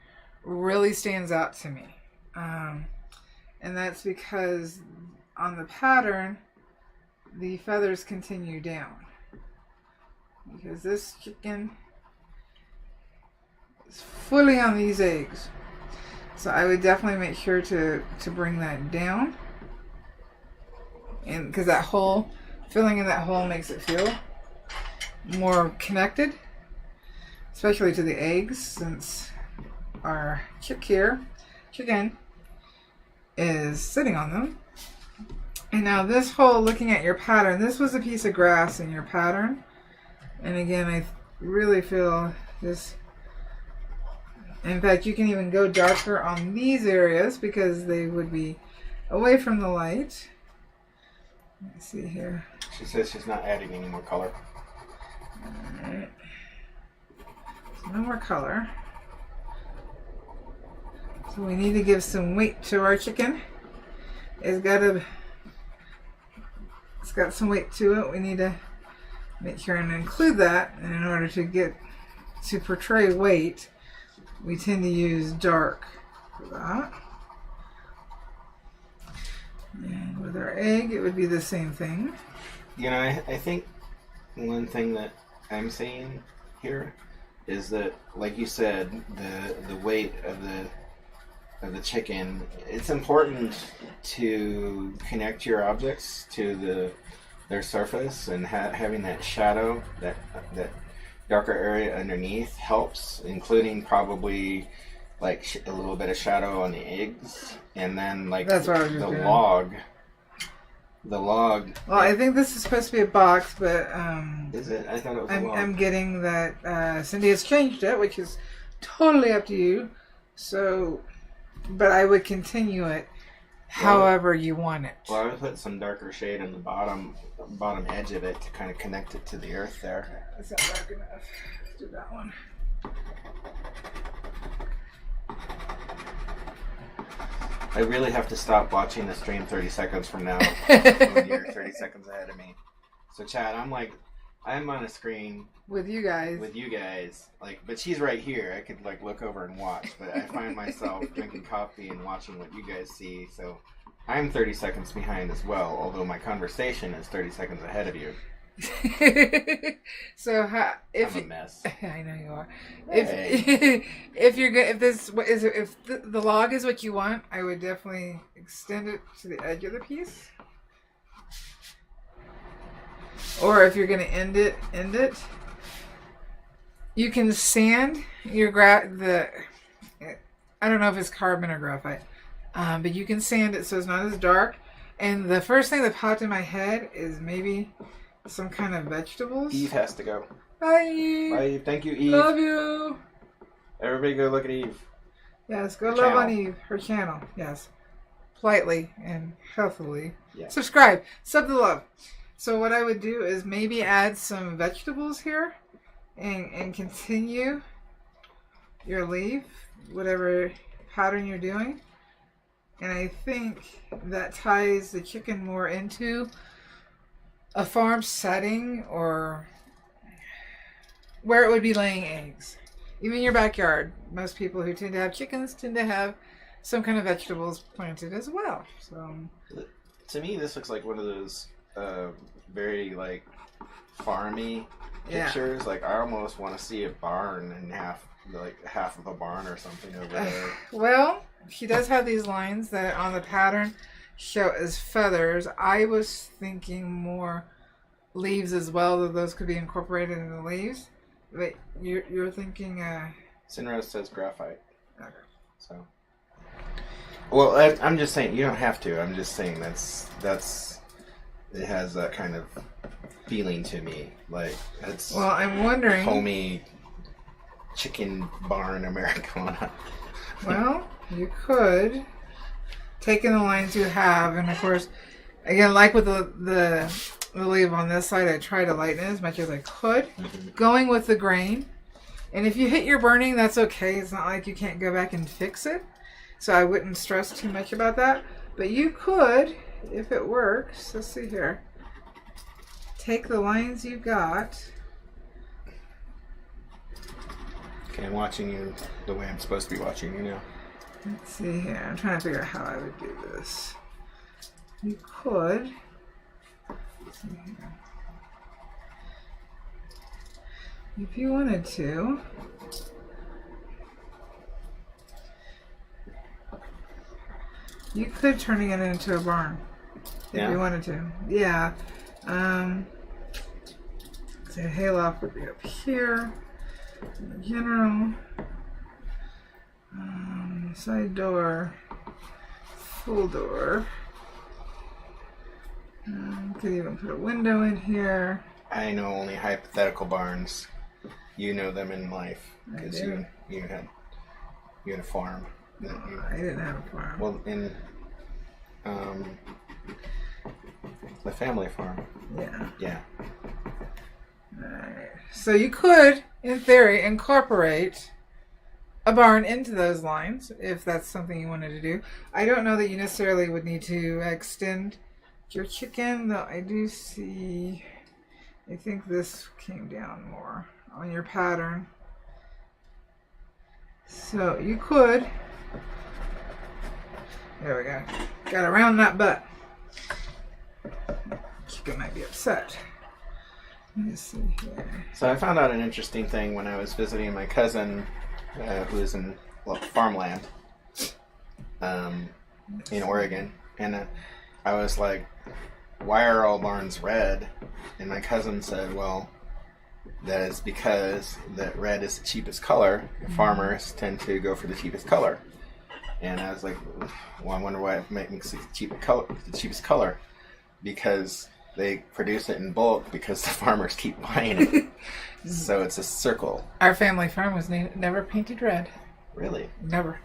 really stands out to me. And that's because on the pattern, the feathers continue down. Because this chicken is fully on these eggs. So I would definitely make sure to bring that down. And because that hole, filling in that hole makes it feel more connected. Especially to the eggs, since our chicken is sitting on them. And now this hole, looking at your pattern, this was a piece of grass in your pattern. And again, I really feel this. In fact, you can even go darker on these areas because they would be away from the light. Let's see here. She says she's not adding any more color. Alright. So no more color. So we need to give some weight to our chicken. It's got some weight to it. We need to make sure and include that. And in order to get to portray weight, we tend to use dark for that. And with our egg, it would be the same thing. You know, I think one thing that I'm seeing here is that, like you said, the weight of the chicken, it's important to connect your objects to their surface, and having that shadow, that darker area underneath helps, including probably like a little bit of shadow on the eggs, and then like that's what I was just the doing. log. Well, I think this is supposed to be a box, but is it? I thought it was a log. I'm getting that Cindy has changed it, which is totally up to you. So, but I would continue it however you want it. Well, I would put some darker shade on the bottom edge of it to kind of connect it to the earth there. That's not dark enough. Let's do that one. I really have to stop watching the stream 30 seconds from now when you're 30 seconds ahead of me. So, Chad, I'm on a screen with you guys. Like, but she's right here. I could like look over and watch, but I find myself drinking coffee and watching what you guys see. So, I'm 30 seconds behind as well, although my conversation is 30 seconds ahead of you. So if I'm a mess. I know you are. Hey. If you're good, if the log is what you want, I would definitely extend it to the edge of the piece. Or if you're going to end it. You can sand your I don't know if it's carbon or graphite, but you can sand it so it's not as dark. And the first thing that popped in my head is maybe some kind of vegetables. Eve has to go. Bye, Eve. Bye, Eve. Thank you, Eve. Love you. Everybody go look at Eve. Yes, go Her love channel. on Eve. Her channel. Yes. Politely and healthily. Yeah. Subscribe. Sub the love. So what I would do is maybe add some vegetables here and continue your leaf, whatever pattern you're doing. And I think that ties the chicken more into a farm setting or where it would be laying eggs. Even your backyard, most people who tend to have chickens tend to have some kind of vegetables planted as well. So, to me, this looks like one of those very like farmy pictures. Yeah. Like I almost want to see a barn and half of a barn or something over there. Well, he does have these lines that on the pattern show as feathers. I was thinking more leaves as well, that those could be incorporated in the leaves. But you're thinking Sinrose says graphite. Okay. So Well, I'm just saying you don't have to. I'm just saying that's it has that kind of feeling to me. Like it's Well, I'm wondering. homey chicken barn Americana. Well, you could take in the lines you have, and of course, again, like with the leaf on this side, I try to lighten it as much as I could, going with the grain. And if you hit your burning, that's okay. It's not like you can't go back and fix it. So I wouldn't stress too much about that. But you could, if it works, let's see here. Take the lines you got. Okay, I'm watching you the way I'm supposed to be watching you now. Let's see here. I'm trying to figure out how I would do this. You could. Let's see here. If you wanted to. You could turning it into a barn. If you wanted to. Yeah. So hayloft would be up here. General. Side door. Full door. Could even put a window in here. I know only hypothetical barns. You know them in life because you had a farm. I didn't have a farm. Well, in the family farm. Yeah. Yeah. Alright. So you could, in theory, incorporate a barn into those lines if that's something you wanted to do. I don't know that you necessarily would need to extend your chicken, though I do see, I think this came down more on your pattern. So you could, there we go, got around that butt. Chicken might be upset. Let me see here. So I found out an interesting thing when I was visiting my cousin who is in farmland in Oregon. And I was like, why are all barns red? And my cousin said, well, that is because that red is the cheapest color. Farmers tend to go for the cheapest color. And I was like, well, I wonder why it makes it the cheapest color. Because they produce it in bulk because the farmers keep buying it. So it's a circle. Our family farm was never painted red. Really? Never.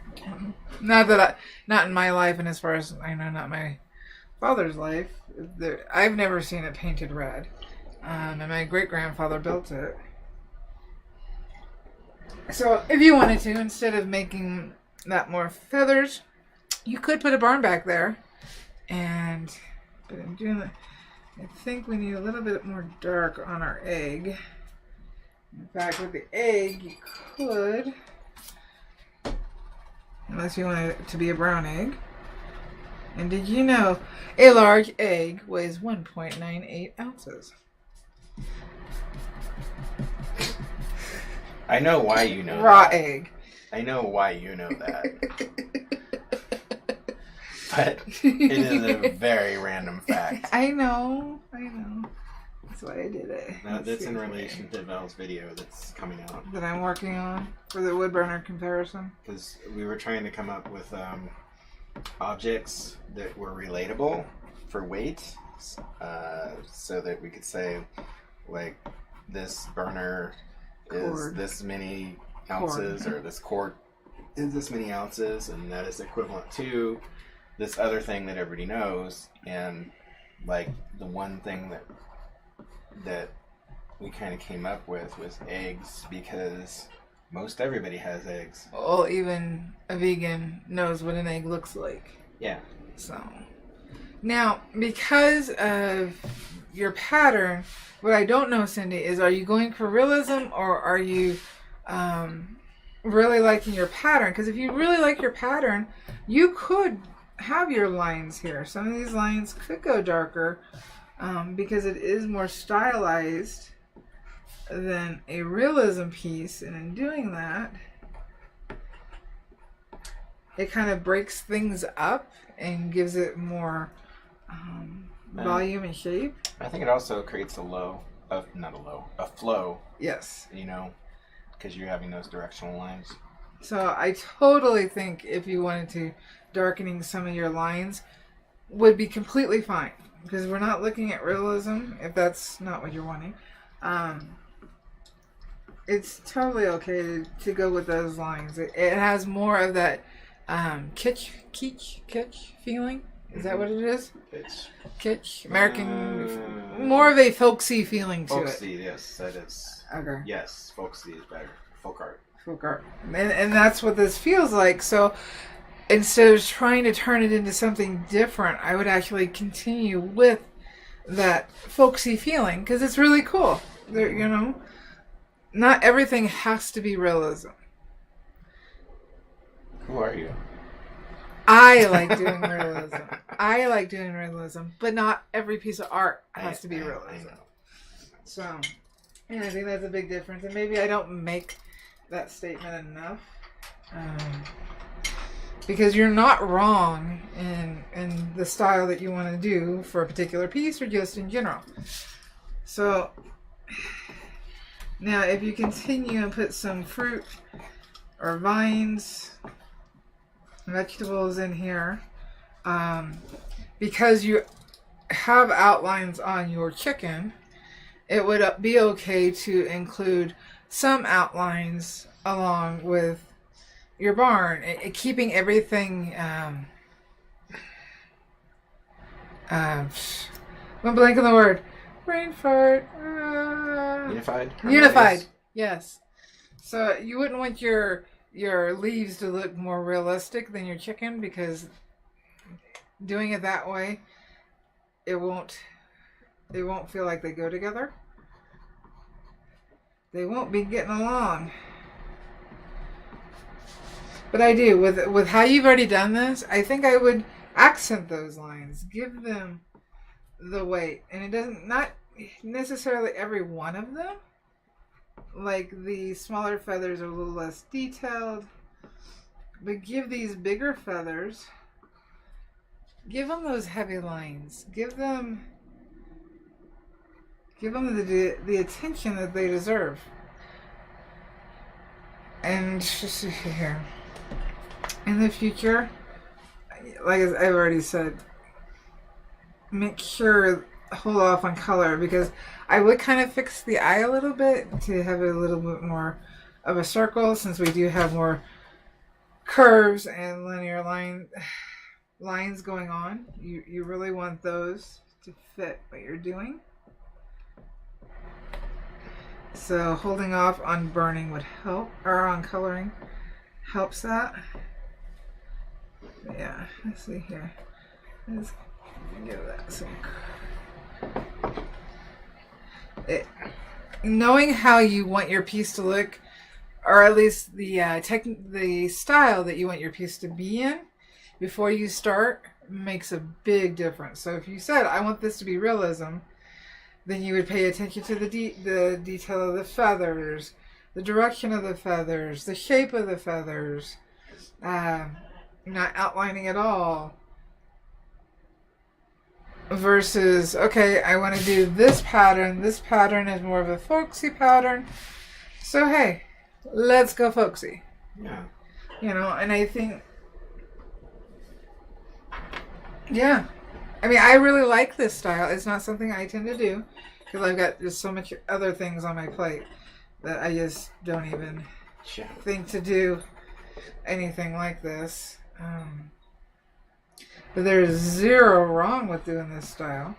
Not in my life, and as far as I know, not my father's life. I've never seen it painted red. And my great-grandfather built it. So if you wanted to, instead of making that more feathers, you could put a barn back there. But in doing that, I think we need a little bit more dark on our egg. In fact, with the egg, you could, unless you want it to be a brown egg. And did you know a large egg weighs 1.98 ounces? I know why you know Raw that. egg. I know why you know that. But it is a very random fact. I know. That's why I did it. That's in relation to Val's video that's coming out. That I'm working on for the wood burner comparison. Because we were trying to come up with objects that were relatable for weight, so that we could say, like, this burner is this many ounces, or this cord is this many ounces, and that is equivalent to this other thing that everybody knows. And like the one thing that we kind of came up with was eggs, because most everybody has eggs. Well, even a vegan knows what an egg looks like. Yeah. So now, because of your pattern, what I don't know, Cindy, is are you going for realism, or are you really liking your pattern? Because if you really like your pattern, you could have your lines here. Some of these lines could go darker because it is more stylized than a realism piece, and in doing that, it kind of breaks things up and gives it more volume and shape. I think it also creates a flow. Yes. You know, because you're having those directional lines. So I totally think if you wanted to, darkening some of your lines would be completely fine. Because we're not looking at realism, if that's not what you're wanting. It's totally okay to go with those lines. It has more of that kitsch feeling. Is that what it is? Kitsch. American. More of a folksy feeling to it. Folksy, yes, that is. Okay. Yes, folksy is better. Folk art. Folk art. And that's what this feels like. So instead of trying to turn it into something different, I would actually continue with that folksy feeling because it's really cool. You know, not everything has to be realism. Who are you? I like doing realism. But not every piece of art has to be realism. So, yeah, I think that's a big difference. And maybe I don't make that statement enough. Because you're not wrong in the style that you want to do for a particular piece or just in general. So, now if you continue and put some fruit or vines, vegetables in here, because you have outlines on your chicken, it would be okay to include some outlines along with your barn, keeping everything I'm blanking on the word. Brain fart. Unified? Unified. Yes. So you wouldn't want your leaves to look more realistic than your chicken, because doing it that way, it won't feel like they go together. They won't be getting along. But I do, with how you've already done this, I think I would accent those lines, give them the weight, and it doesn't, not necessarily every one of them. Like the smaller feathers are a little less detailed, but give these bigger feathers, give them those heavy lines, give them the attention that they deserve. And just see here, in the future, like I've already said, make sure hold off on color, because I would kind of fix the eye a little bit to have a little bit more of a circle, since we do have more curves and linear lines going on. You really want those to fit what you're doing. So holding off on burning would help, or on coloring helps that. Yeah, let's see here. Let's give that some. Knowing how you want your piece to look, or at least the style that you want your piece to be in before you start, makes a big difference. So if you said, I want this to be realism, then you would pay attention to the detail of the feathers, the direction of the feathers, the shape of the feathers, not outlining at all. Versus, okay, I want to do this pattern. This pattern is more of a folksy pattern. So, hey, let's go folksy. Yeah. You know, and I think, yeah. I mean, I really like this style. It's not something I tend to do, because I've got just so much other things on my plate that I just don't even think to do anything like this. But there's zero wrong with doing this style.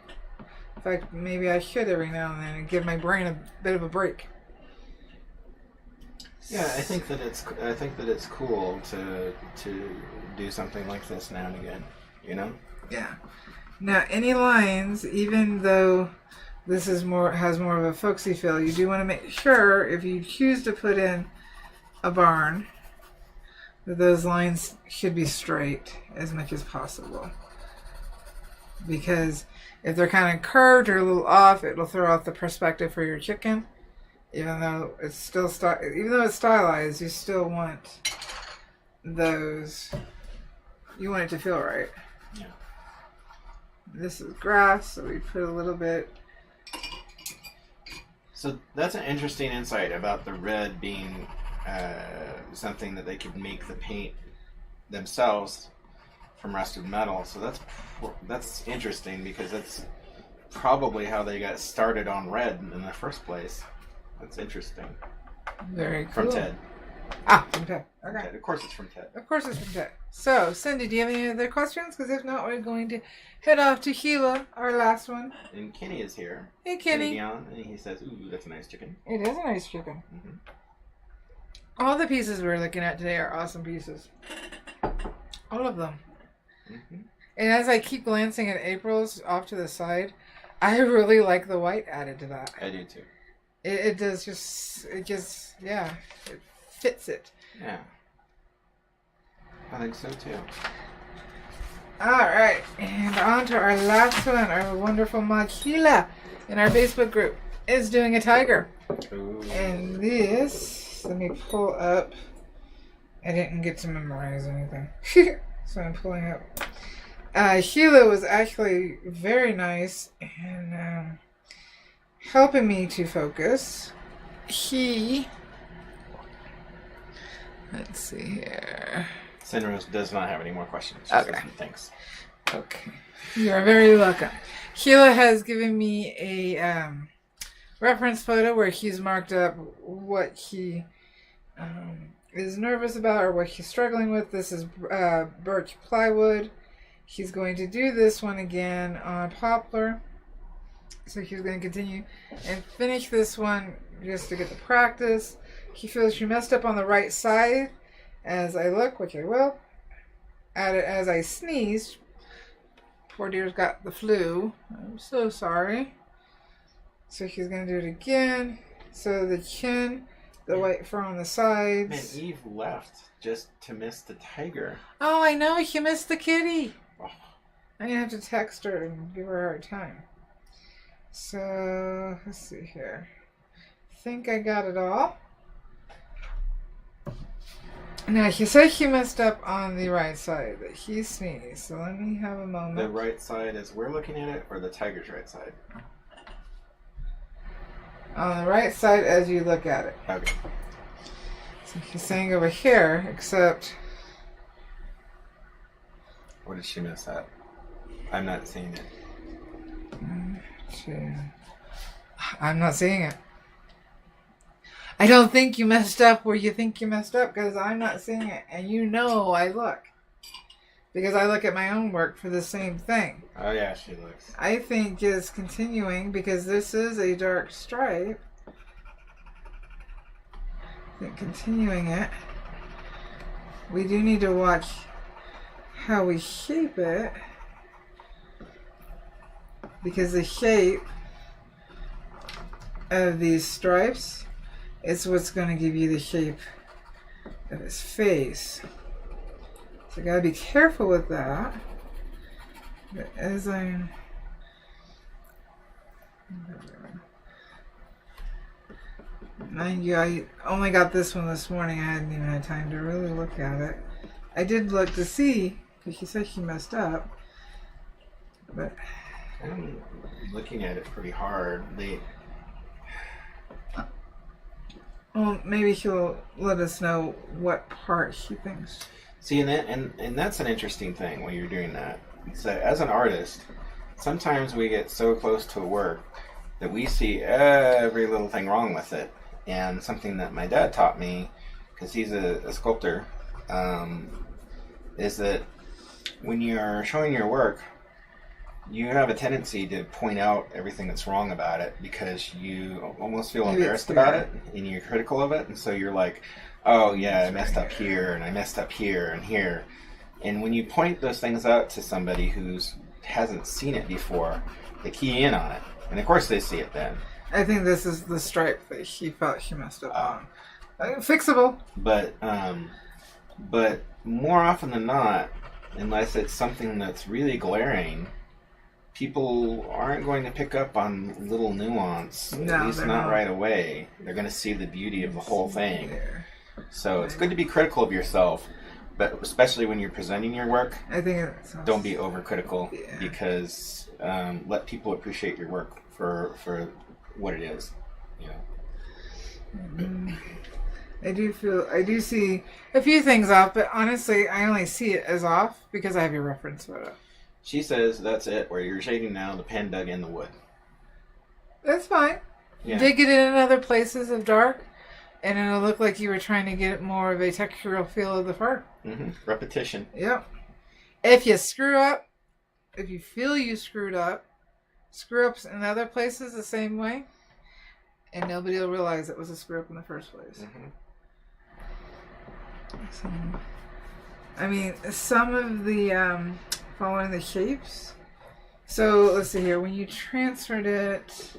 In fact, maybe I should every now and then and give my brain a bit of a break. Yeah, I think that it's cool to do something like this now and again. You know? Yeah. Now, any lines, even though this has more of a folksy feel, you do want to make sure, if you choose to put in a barn, that those lines should be straight as much as possible. Because if they're kind of curved or a little off, it'll throw off the perspective for your chicken. Even though it's stylized, you still want those. You want it to feel right. Yeah. This is grass, so we put a little bit. So that's an interesting insight about the red being something that they could make the paint themselves from rusted metal. So that's interesting, because that's probably how they got started on red in the first place. That's interesting. Very cool. From Ted. From Ted. Okay. Ted. Of course it's from Ted. Of course it's from Ted. So, Cindy, do you have any other questions? Because if not, we're going to head off to Kila, our last one. And Kenny is here. Hey, Kenny. And he says, ooh, that's a nice chicken. It is a nice chicken. Mm-hmm. All the pieces we're looking at today are awesome pieces. All of them. Mm-hmm. And as I keep glancing at April's off to the side, I really like the white added to that. I do too. It does it fits it. Yeah. I think so too. Alright, and on to our last one. Our wonderful mod Kila in our Facebook group is doing a tiger. Ooh. And this, let me pull up. I didn't get to memorize anything. So I'm pulling up. Kila was actually very nice and helping me to focus. Let's see here. Sinrose does not have any more questions. Okay. Thanks. Okay. You are very welcome. Kila has given me a reference photo where he's marked up what he is nervous about or what he's struggling with. This is birch plywood. He's going to do this one again on poplar. So he's going to continue and finish this one just to get the practice. He feels she messed up on the right side as I look, which I will. At it as I sneezed. Poor dear's got the flu. I'm so sorry. So he's going to do it again. So the chin, the white fur on the sides. Man, Eve left just to miss the tiger. Oh, I know. She missed the kitty. Oh. I'm going to have to text her and give her a hard time. So, let's see here. I think I got it all. Now, she said she messed up on the right side, that he sneezed. So let me have a moment. The right side as we're looking at it, or the tiger's right side? On the right side as you look at it. Okay. So he's saying over here, except... What did she miss at? I'm not seeing it. I'm not seeing it. I don't think you messed up where you think you messed up, because I'm not seeing it, and you know I look. Because I look at my own work for the same thing. Oh yeah, she looks. I think it's continuing, because this is a dark stripe. I think continuing it. We do need to watch how we shape it. Because the shape of these stripes is what's going to give you the shape of his face. So I gotta be careful with that. But as I'm... Mind you, I only got this one this morning. I hadn't even had time to really look at it. I did look to see, because she said she messed up. But... I'm looking at it pretty hard. Well, maybe she'll let us know what part she thinks. See, and that's an interesting thing when you're doing that. So as an artist, sometimes we get so close to a work that we see every little thing wrong with it. And something that my dad taught me, because he's a sculptor, is that when you're showing your work, you have a tendency to point out everything that's wrong about it because you almost feel embarrassed about it and you're critical of it. And so you're like, oh yeah, I messed up here and I messed up here and here. And when you point those things out to somebody who hasn't seen it before, they key in on it. And of course they see it then. I think this is the stripe that she thought she messed up on. Fixable. But more often than not, unless it's something that's really glaring, people aren't going to pick up on little nuance, at least not right away. They're going to see the beauty of the whole thing. So it's good to be critical of yourself, but especially when you're presenting your work, I think don't be overcritical, because let people appreciate your work for what it is. You know. I do see a few things off, but honestly, I only see it as off because I have your reference photo. She says that's it. Where you're shading now, the pen dug in the wood. That's fine. Yeah. Dig it in other places of dark, and it'll look like you were trying to get more of a textural feel of the fur. Mm-hmm. Repetition. Yep. If you screw up, if you feel you screw ups in other places the same way, and nobody will realize it was a screw up in the first place. Mm-hmm. So, I mean, some of the following the shapes. So let's see here. When you transferred it,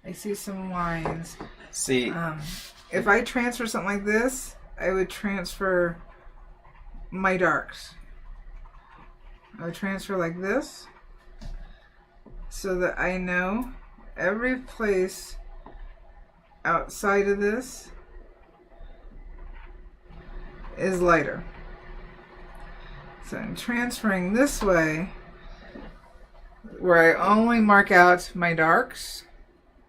I see some lines. See, if I transfer something like this, I would transfer my darks. I would transfer like this, so that I know every place outside of this is lighter. So I'm transferring this way, where I only mark out my darks.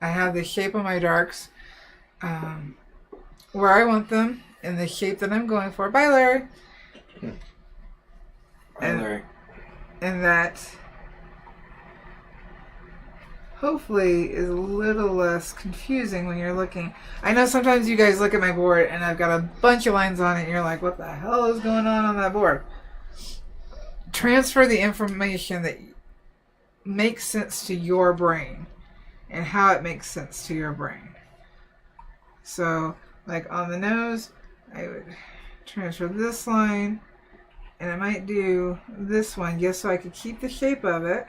I have the shape of my darks where I want them in the shape that I'm going for. Bye, Larry. Bye, Larry. And that hopefully is a little less confusing when you're looking. I know sometimes you guys look at my board and I've got a bunch of lines on it and you're like, what the hell is going on that board? Transfer the information that makes sense to your brain and how it makes sense to your brain. So, like on the nose, I would transfer this line, and I might do this one just so I could keep the shape of it.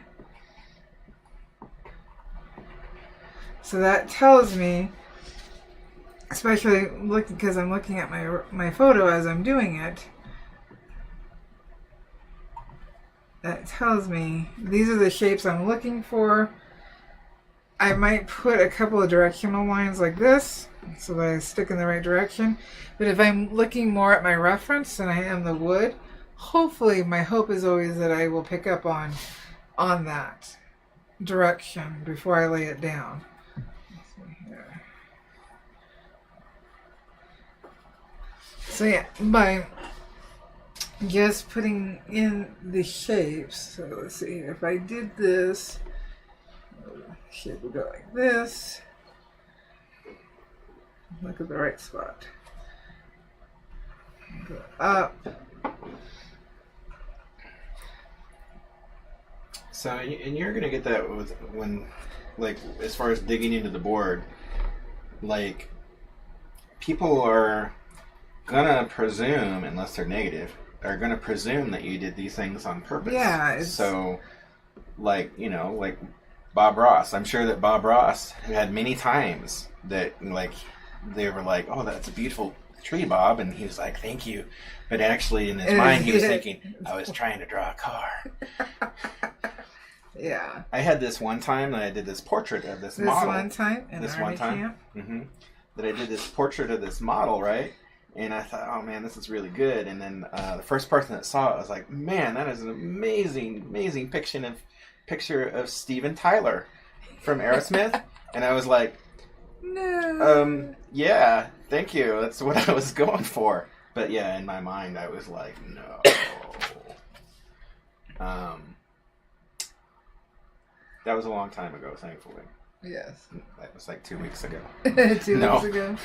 So that tells me, especially because I'm looking at my photo as I'm doing it, that tells me these are the shapes I'm looking for. I might put a couple of directional lines like this so that I stick in the right direction. But if I'm looking more at my reference than I am the wood, hopefully my hope is always that I will pick up on that direction before I lay it down. Let's see here. So yeah, by just putting in the shapes. So let's see here. If I did this, shape would go like this. Look at the right spot. Go up. So, and you're gonna get that with when, like, as far as digging into the board, like, people are gonna presume, unless they're negative, are gonna presume that you did these things on purpose. Yeah. So, like, you know, like Bob Ross. I'm sure that Bob Ross had many times that, like, they were like, "Oh, that's a beautiful tree, Bob," and he was like, "Thank you," but actually in his mind he was thinking, "I was trying to draw a car." Yeah. I had this one time that I did this portrait of this model. This one time? Mm-hmm. That I did this portrait of this model, right? And I thought, oh man, this is really good. And then the first person that saw it was like, man, that is an amazing, amazing picture of Steven Tyler from Aerosmith. And I was like, no. Yeah, thank you. That's what I was going for. But yeah, in my mind, I was like, no. That was a long time ago, thankfully. Yes. That was like 2 weeks ago. 2 weeks ago.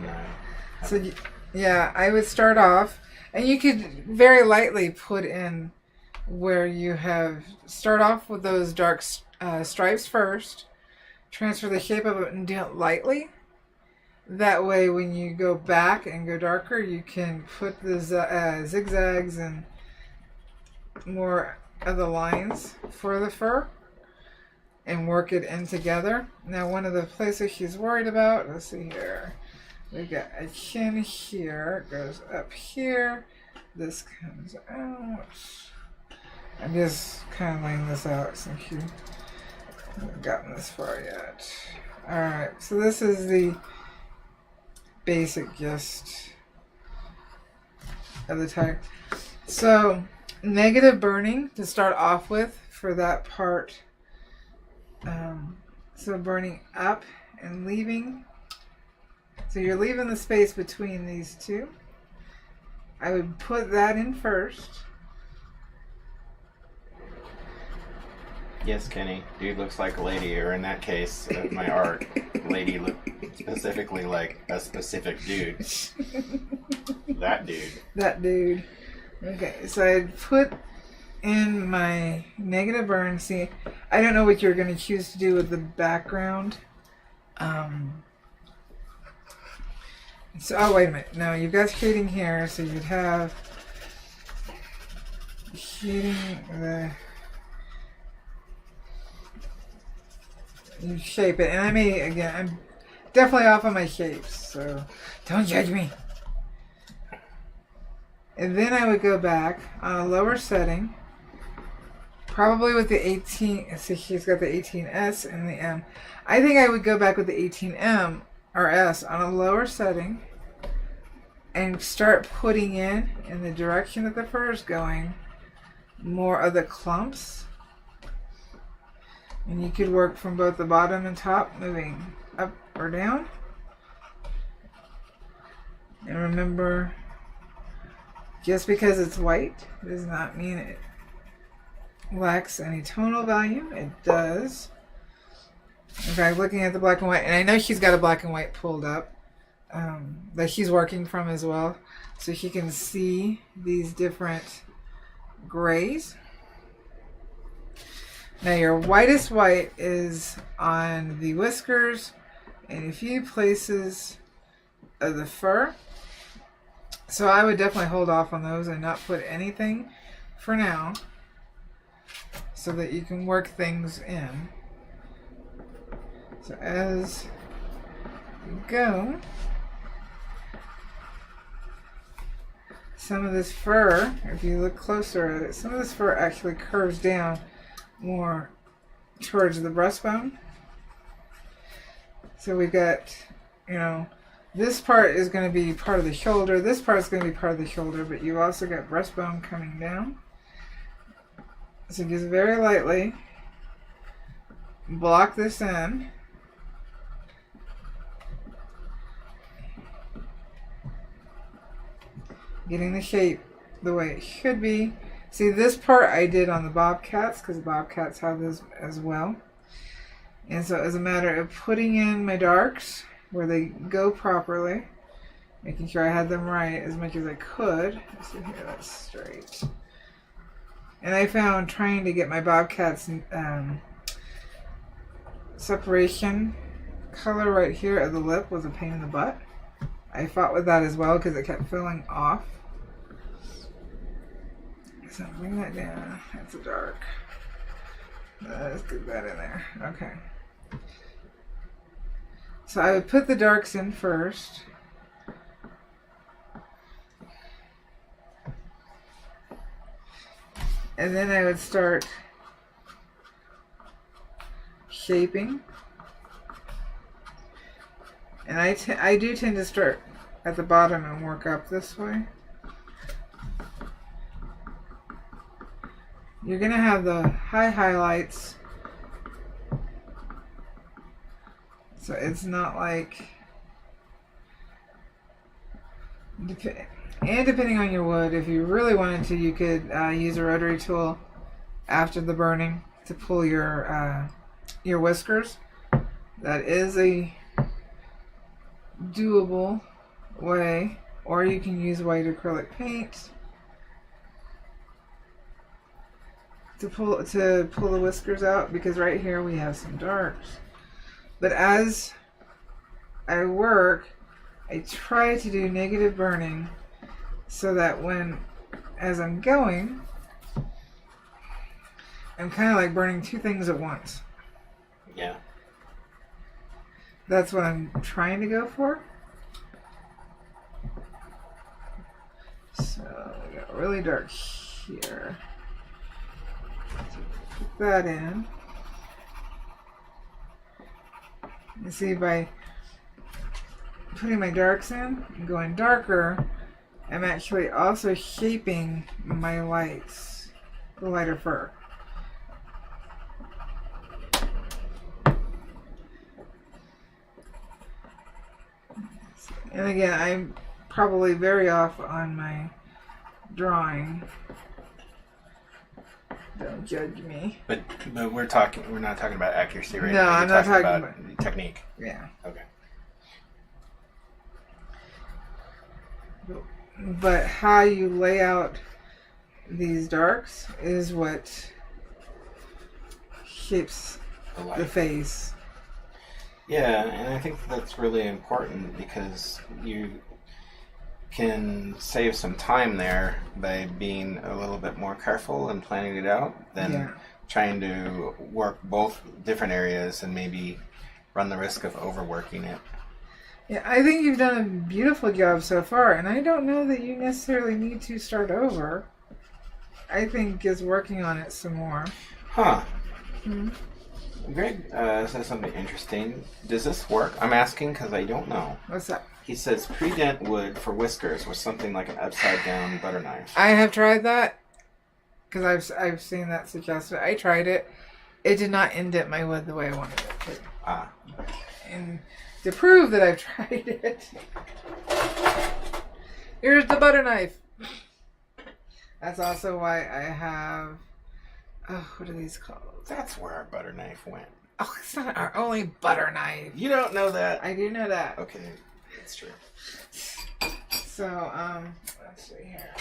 No. So, yeah, I would start off, and you could very lightly put in where you have, start off with those dark stripes first, transfer the shape of it and do it lightly. That way, when you go back and go darker, you can put the zigzags and more of the lines for the fur and work it in together. Now, one of the places she's worried about, let's see here, we've got a chin here, it goes up here, this comes out. I'm just kind of laying this out since you haven't gotten this far yet. Alright, so this is the basic gist of the tag. So, negative burning to start off with for that part. So burning up and leaving So you're leaving the space between these two. I would put that in first. Yes, Kenny. Dude looks like a lady, or in that case, my art, lady looked specifically like a specific dude. That dude. That dude. Okay, so I'd put in my negative burn. See, I don't know what you're going to choose to do with the background. So, oh, wait a minute. No, you've got shading here, so you'd have shading the... You shape it, and I may, again, I'm definitely off on my shapes, so don't judge me. And then I would go back on a lower setting, probably with the 18, see she's got the 18S and the M. I think I would go back with the 18M or S on a lower setting and start putting in the direction that the fur is going, more of the clumps. And you could work from both the bottom and top, moving up or down. And remember, just because it's white does not mean it lacks any tonal value. It does. In fact, looking at the black and white, and I know she's got a black and white pulled up that she's working from as well, so she can see these different grays. Now your whitest white is on the whiskers and a few places of the fur. So I would definitely hold off on those and not put anything for now so that you can work things in. So as you go, some of this fur, if you look closer at it, some of this fur actually curves down more towards the breastbone. So we've got, you know, this part is going to be part of the shoulder, this part is going to be part of the shoulder, but you've also got breastbone coming down. So just very lightly block this in. Getting the shape the way it should be. See, this part I did on the bobcats because bobcats have this as well. And so as a matter of putting in my darks where they go properly, making sure I had them right as much as I could. So here, that's straight. And I found trying to get my bobcats separation color right here at the lip was a pain in the butt. I fought with that as well because it kept filling off. So bring that down. That's a dark. Let's get that in there. Okay. So I would put the darks in first. And then I would start shaping. And I do tend to start at the bottom and work up this way. You're going to have the high highlights. So it's not like... And depending on your wood, if you really wanted to, you could use a rotary tool after the burning to pull your whiskers. That is a doable way. Or you can use white acrylic paint to pull the whiskers out, because right here we have some darks. But as I work, I try to do negative burning so that as I'm going, I'm kind of like burning two things at once. Yeah. That's what I'm trying to go for. So we got really dark here. Put that in. You see, by putting my darks in and going darker, I'm actually also shaping my lights, the lighter fur. And again, I'm probably very off on my drawing. Don't judge me. But we're not talking about accuracy right No, now. I'm not talking about technique. Yeah. Okay. But how you lay out these darks is what shapes the face. Yeah, and I think that's really important because you can save some time there by being a little bit more careful and planning it out than trying to work both different areas and maybe run the risk of overworking it. Yeah, I think you've done a beautiful job so far, and I don't know that you necessarily need to start over. I think just working on it some more. Huh. Greg says something interesting. Does this work? I'm asking because I don't know. What's that? He says pre-dent wood for whiskers was something like an upside-down butter knife. I have tried that because I've seen that suggested. I tried it. It did not indent my wood the way I wanted it to. Ah. And to prove that I've tried it, here's the butter knife. That's also why I have... Oh, what are these called? That's where our butter knife went. Oh, it's not our only butter knife. You don't know that? I do know that. Okay, that's true. So, let's see here.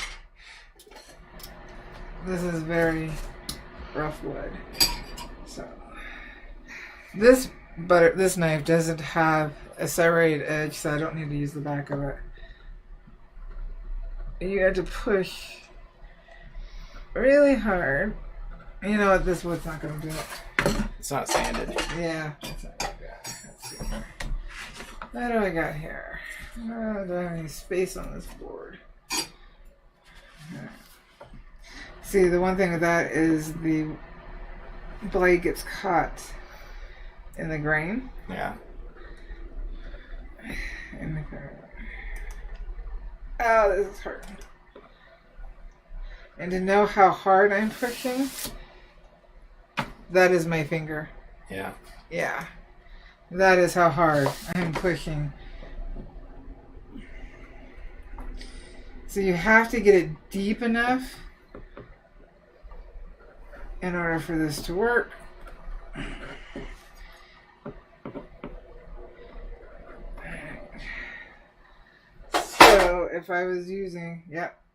This is very rough wood. So, this knife doesn't have a serrated edge, so I don't need to use the back of it. You have to push really hard. You know what? This wood's not going to do it. It's not sanded. Yeah, it's not going to do it. Let's see here. What do I got here? Do I have any space on this board? Right. See, the one thing with that is the blade gets caught in the grain. Yeah. Oh, this is hard. And to know how hard I'm pushing, that is my finger. Yeah. Yeah. That is how hard I'm pushing. So you have to get it deep enough in order for this to work. So if I was using,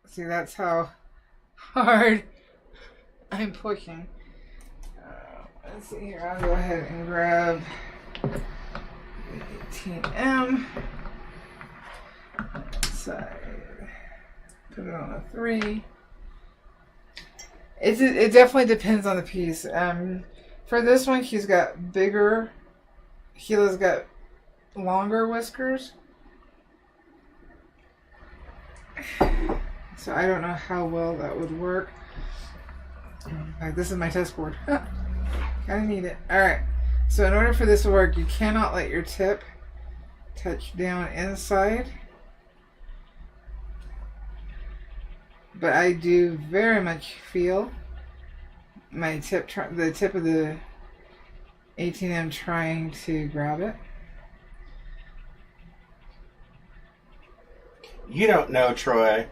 see, that's how hard I'm pushing. Let's see here, I'll go ahead and grab the 18M side, put it on a 3. It definitely depends on the piece. For this one, she's got bigger, Kila's got longer whiskers. So I don't know how well that would work. Like, this is my test board. Kinda need it. Alright. So in order for this to work, you cannot let your tip touch down inside. But I do very much feel my tip, the tip of the 18M trying to grab it. You don't know, Troy.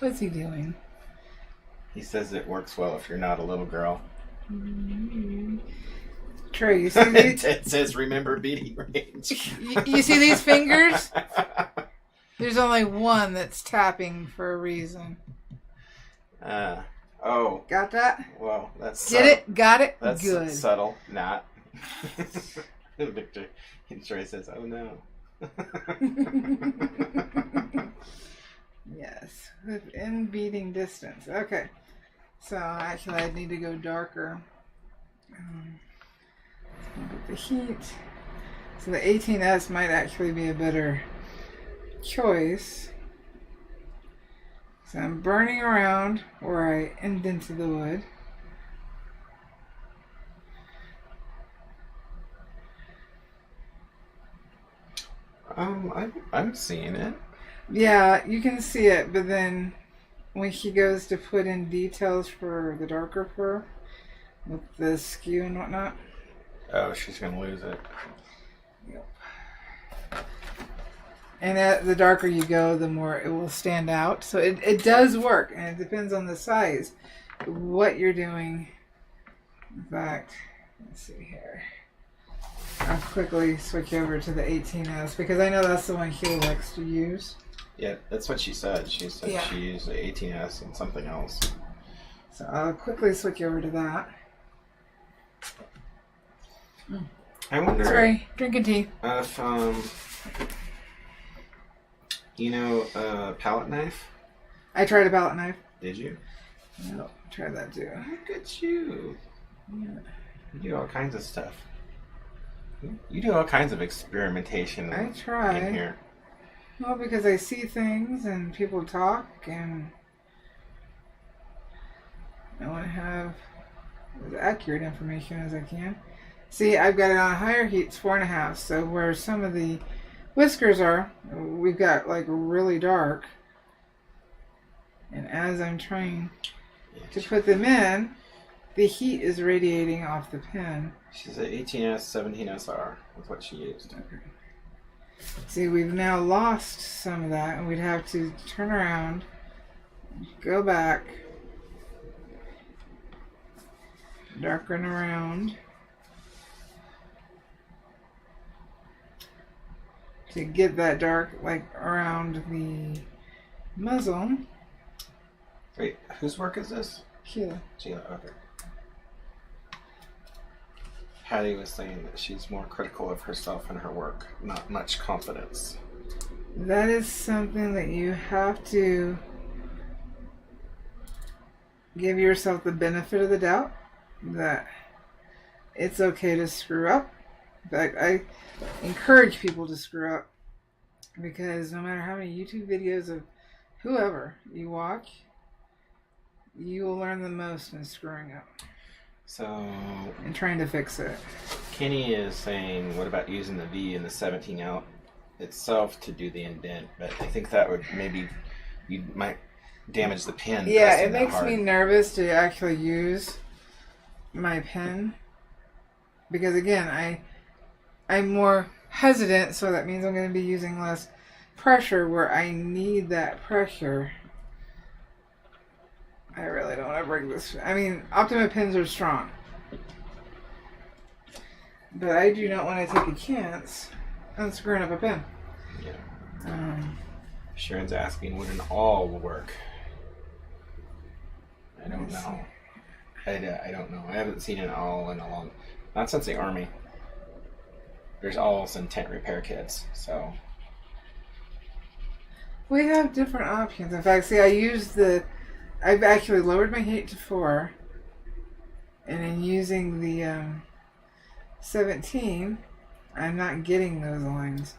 What's he doing? He says it works well if you're not a little girl. Troy, you see these? It says remember beating range. You see these fingers? There's only one that's tapping for a reason. Oh. Got that? Well, that's Get it? Got it? That's good. Subtle. Not. Victor. And Troy says, oh no. Yes. Within beating distance. Okay. So actually I need to go darker. Get the heat. So the 18S might actually be a better choice. So I'm burning around where I indented the wood. I'm seeing it. Yeah, you can see it, but then when she goes to put in details for the darker fur with the skew and whatnot. Oh, she's gonna lose it. Yep. And the darker you go, the more it will stand out. So it does work, and it depends on the size, what you're doing. In fact, let's see here. I'll quickly switch over to the 18S because I know that's the one Kila likes to use. Yeah, that's what she said. She said she used the 18S and something else. So I'll quickly switch over to that. I wonder. Sorry, drinking tea. If you know, a palette knife. I tried a palette knife. Did you? No, tried that too. Look at you. Yeah. You do all kinds of stuff. You do all kinds of experimentation. I try. In here. Well, because I see things and people talk, and I want to have as accurate information as I can. See, I've got it on higher heat, it's 4.5. So where some of the whiskers are, we've got like really dark. And as I'm trying to put them in, the heat is radiating off the pen. She's at 18S, 17SR with what she used. Okay. See, we've now lost some of that, and we'd have to turn around, go back, darken around to get that dark, like around the muzzle. Wait, whose work is this? Kila. Kila, okay. Hattie was saying that she's more critical of herself and her work, not much confidence. That is something that you have to give yourself the benefit of the doubt, that it's okay to screw up. In fact, I encourage people to screw up, because no matter how many YouTube videos of whoever you watch, you will learn the most in screwing up. So, and trying to fix it. Kenny is saying, what about using the V in the 17 out itself to do the indent? But I think that would maybe, you might damage the pen. Yeah, it makes me nervous to actually use my pen. Because again, I'm more hesitant, so that means I'm going to be using less pressure where I need that pressure. I really don't want to break this. I mean, Optima pens are strong. But I do not want to take a chance on screwing up a pen. Yeah. Sharon's asking, would an awl work? I don't know. I don't know. I haven't seen an awl in a long... Not since the Army. There's awls in tent repair kits, so... We have different options. In fact, see, I've actually lowered my heat to 4, and in using the 17, I'm not getting those lines.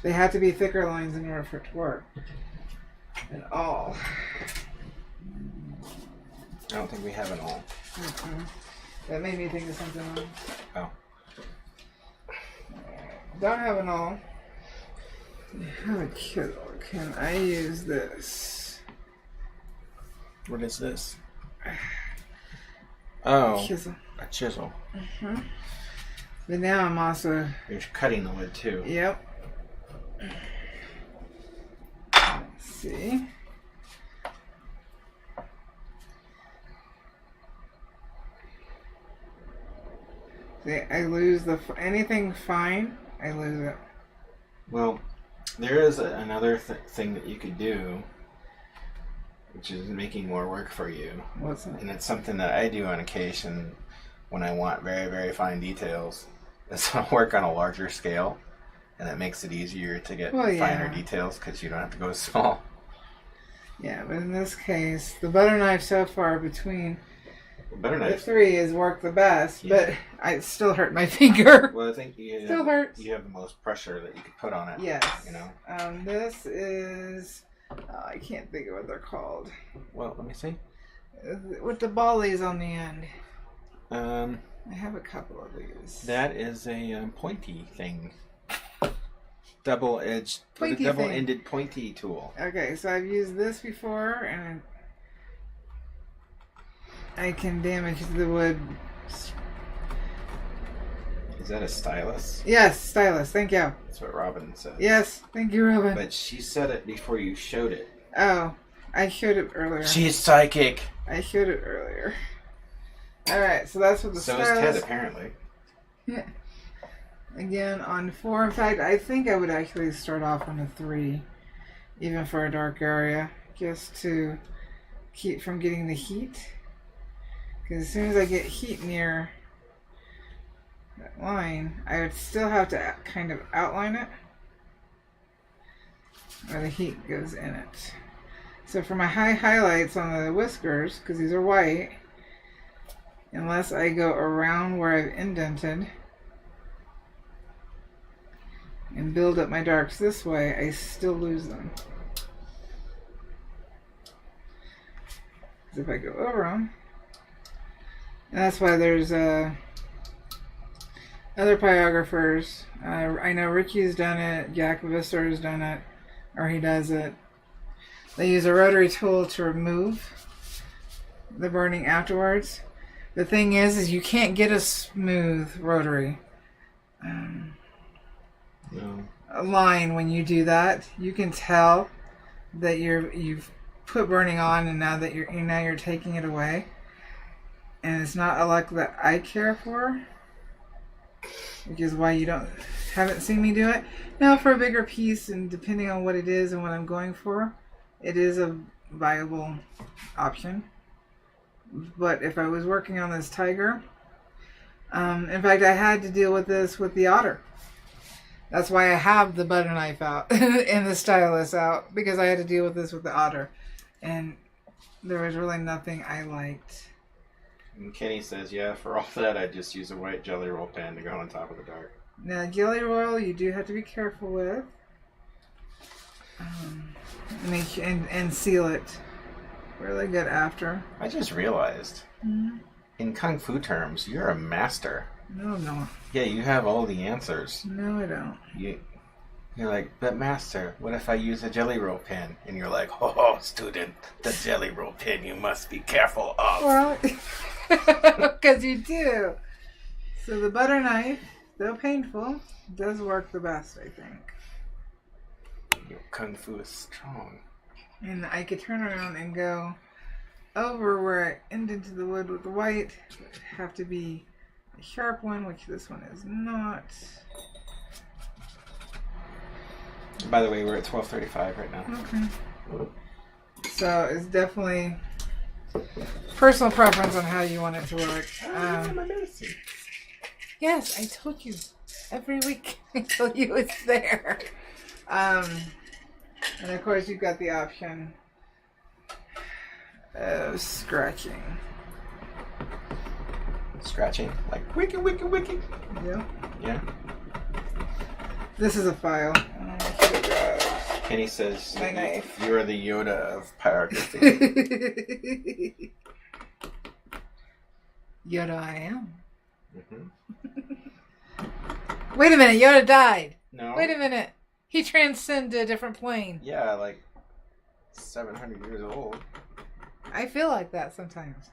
They have to be thicker lines in order for it to work. An awl. I don't think we have an awl. That made me think of something else. Oh. Don't have an awl. I have a chisel. Can I use this? What is this? Oh, chisel. A chisel. But now I'm also... You're cutting the wood too. Yep. Let's see. See, I lose anything fine, I lose it. Well, there is another thing that you could do, which is making more work for you. What's that? And it's something that I do on occasion when I want very, very fine details. Is I'll work on a larger scale, and it makes it easier to get finer details because you don't have to go small. Yeah, but in this case, the butter knife so far between the 3 has worked the best, but it still hurt my finger. Well, I think you still hurts. You have the most pressure that you could put on it. Yes. You know. This is... I can't think of what they're called. Well, let me see. With the ballies on the end. I have a couple of these. That is a pointy thing. Double-edged, double-ended pointy tool. Okay, so I've used this before, and I can damage the wood. that a stylus? Yes, stylus. Thank you. That's what Robin said. Yes, thank you, Robin. But she said it before you showed it. Oh, I showed it earlier. She's psychic. I showed it earlier. Alright, so that's what the so stylus... So is Ted, apparently. Yeah. Again, on 4. In fact, I think I would actually start off on a 3. Even for a dark area. Just to keep from getting the heat. Because as soon as I get heat near that line, I would still have to kind of outline it. Where the heat goes in it. So for my high highlights on the whiskers, because these are white, unless I go around where I've indented and build up my darks this way, I still lose them. Because if I go over them, and that's why there's other pyrographers. I know Ricky's done it, Jack Visser has done it, or he does it. They use a rotary tool to remove the burning afterwards. The thing is you can't get a smooth rotary line when you do that. You can tell that you've put burning on, and now you're taking it away. And it's not a look that I care for, which is why you haven't seen me do it. Now for a bigger piece, and depending on what it is and what I'm going for, it is a viable option. But if I was working on this tiger, in fact I had to deal with this with the otter. That's why I have the butter knife out and the stylus out, because I had to deal with this with the otter. And there was really nothing I liked. And Kenny says, yeah, for all that, I just use a white jelly roll pen to go on top of the dark. Now, jelly roll, you do have to be careful with. And seal it really good after. I just realized, in Kung Fu terms, you're a master. No. Yeah, you have all the answers. No, I don't. You're like, but master, what if I use a jelly roll pen? And you're like, oh, student, the jelly roll pen you must be careful of. Well, because you do. So the butter knife, though painful, does work the best, I think. Your Kung Fu is strong. And I could turn around and go over where I indented the wood with the white. It would have to be a sharp one, which this one is not. By the way, we're at 12:35 right now. Okay. So it's definitely personal preference on how you want it to work. My medicine. Yes, I told you. Every week I tell you it's there. And of course you've got the option of scratching. Scratching? Like wiki wiki wiki? Yeah. Yeah. This is a file. Kenny says my knife. You are the Yoda of pyrography. Yoda I am. Mm-hmm. Wait a minute, Yoda died. No. Wait a minute. He transcended a different plane. Yeah, like 700 years old. I feel like that sometimes.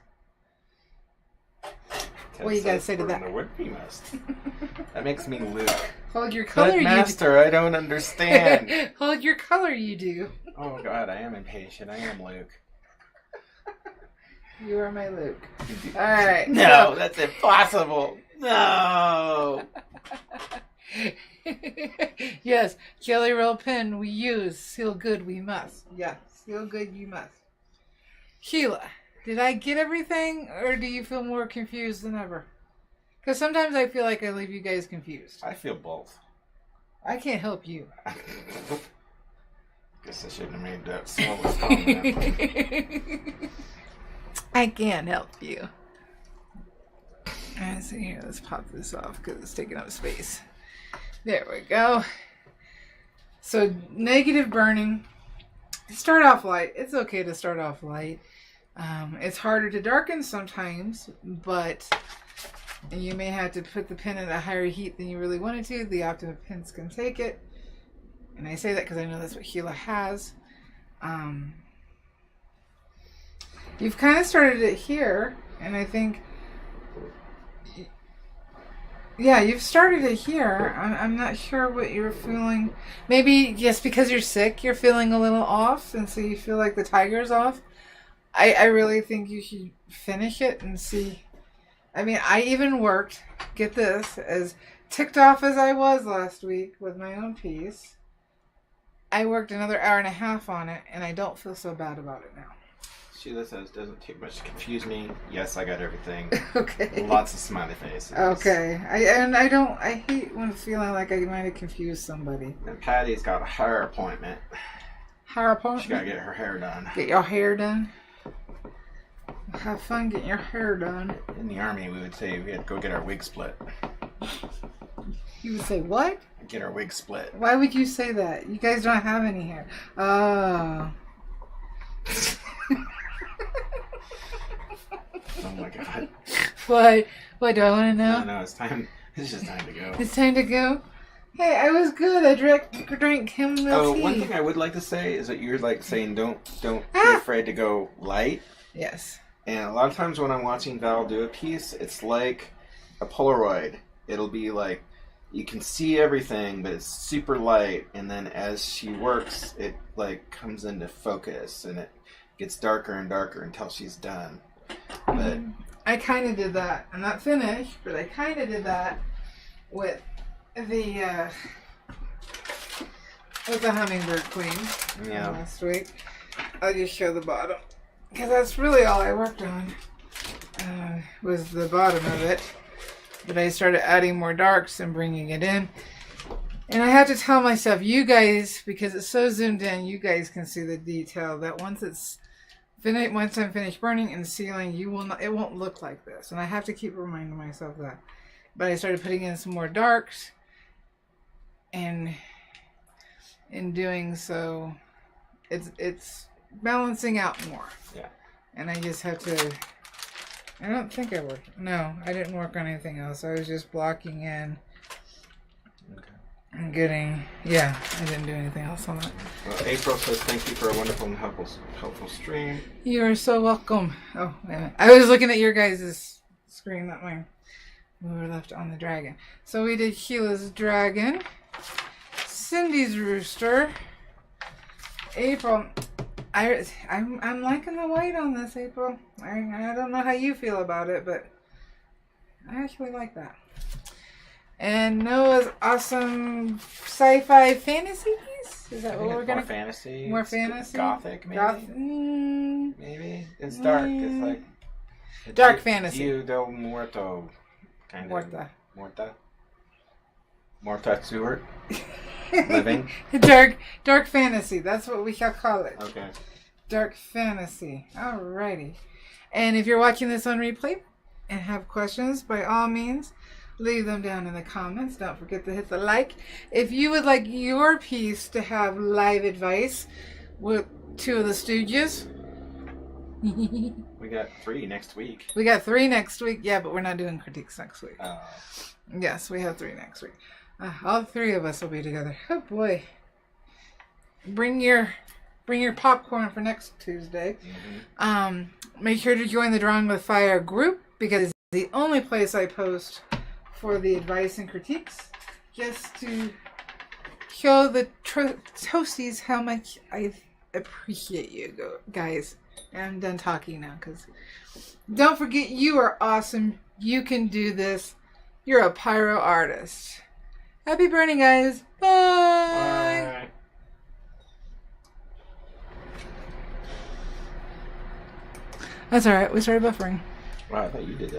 Ted What you gotta say to "We're that? in the would be must. That makes me Luke. Hold your color, But master, I don't understand. Hold your color, you do. Oh God, I am impatient. I am Luke. You are my Luke. All right. No, that's impossible. No. Yes, jelly roll pen we use. Seal good we must. Yes, seal good you must. Kila, did I get everything, or do you feel more confused than ever? Because sometimes I feel like I leave you guys confused. I feel both. I can't help you. Guess I shouldn't have made that smallest comment. I can't help you. Alright, so here, let's pop this off because it's taking up space. There we go. So, negative burning. Start off light. It's okay to start off light. It's harder to darken sometimes, but you may have to put the pen at a higher heat than you really wanted to. The Optima pens can take it. And I say that because I know that's what Kila has. You've kind of started it here, and I think Yeah, you've started it here. I'm not sure what you're feeling. Maybe just because you're sick, you're feeling a little off, and so you feel like the tiger's off. I really think you should finish it and see. I mean, I even worked, get this, as ticked off as I was last week with my own piece. I worked another hour and a half on it, and I don't feel so bad about it now. Sheila says, doesn't take much to confuse me. Yes, I got everything. Okay. Lots of smiley faces. Okay. I hate when feeling like I might have confused somebody. And Patty's got a hair appointment. Hair appointment? She got to get her hair done. Get your hair done? Have fun getting your hair done. In the Army, we would say we had to go get our wig split. You would say what? Get our wig split. Why would you say that? You guys don't have any hair. Oh. Oh my god. What? What, do I want to know? No, it's time. It's just time to go. It's time to go? Hey, I was good. I drank chamomile tea. One thing I would like to say is that you're like saying don't be afraid to go light. Yes. And a lot of times when I'm watching Val do a piece, it's like a Polaroid. It'll be like you can see everything, but it's super light, and then as she works, it like comes into focus, and it gets darker and darker until she's done. But I kind of did that. I'm not finished, but I kind of did that with the Hummingbird Queen last week. I'll just show the bottom because that's really all I worked on was the bottom of it. But I started adding more darks and bringing it in. And I have to tell myself, you guys, because it's so zoomed in, you guys can see the detail that once I'm finished burning and sealing, it won't look like this. And I have to keep reminding myself that. But I started putting in some more darks, and in doing so, it's balancing out more. Yeah. And I just have to. I don't think I worked. No, I didn't work on anything else. I was just blocking in. Okay. And getting. Yeah, I didn't do anything else on that. Well, April says thank you for a wonderful and helpful stream. You are so welcome. Oh, wait a minute. I was looking at your guys' screen, not mine. We were left on the dragon. So we did Kila's dragon, Cindy's rooster, April. I'm liking the white on this, April. I don't know how you feel about it, but I actually like that. And Noah's awesome sci-fi fantasy piece. Is that what we're gonna? More fantasy. More fantasy. Gothic, maybe. Maybe it's dark. It's like dark fantasy. Dia del Muerto. Kind of. Morta Stewart. Living. Dark fantasy. That's what we shall call it. Okay. Dark fantasy. Alrighty. And if you're watching this on replay and have questions, by all means, leave them down in the comments. Don't forget to hit the like. If you would like your piece to have live advice with two of the Stooges. We got 3 next week. We got 3 next week. Yeah, but we're not doing critiques next week. Oh. Yes, we have 3 next week. All 3 of us will be together. Oh boy. Bring your popcorn for next Tuesday. Mm-hmm. Make sure to join the Drawing with Fire group because it's the only place I post for the advice and critiques. Just to show the toasties how much I appreciate you guys. And I'm done talking now because don't forget you are awesome. You can do this. You're a pyro artist. Happy burning, guys. Bye. Bye. That's all right. We started buffering. Wow, I thought you did that.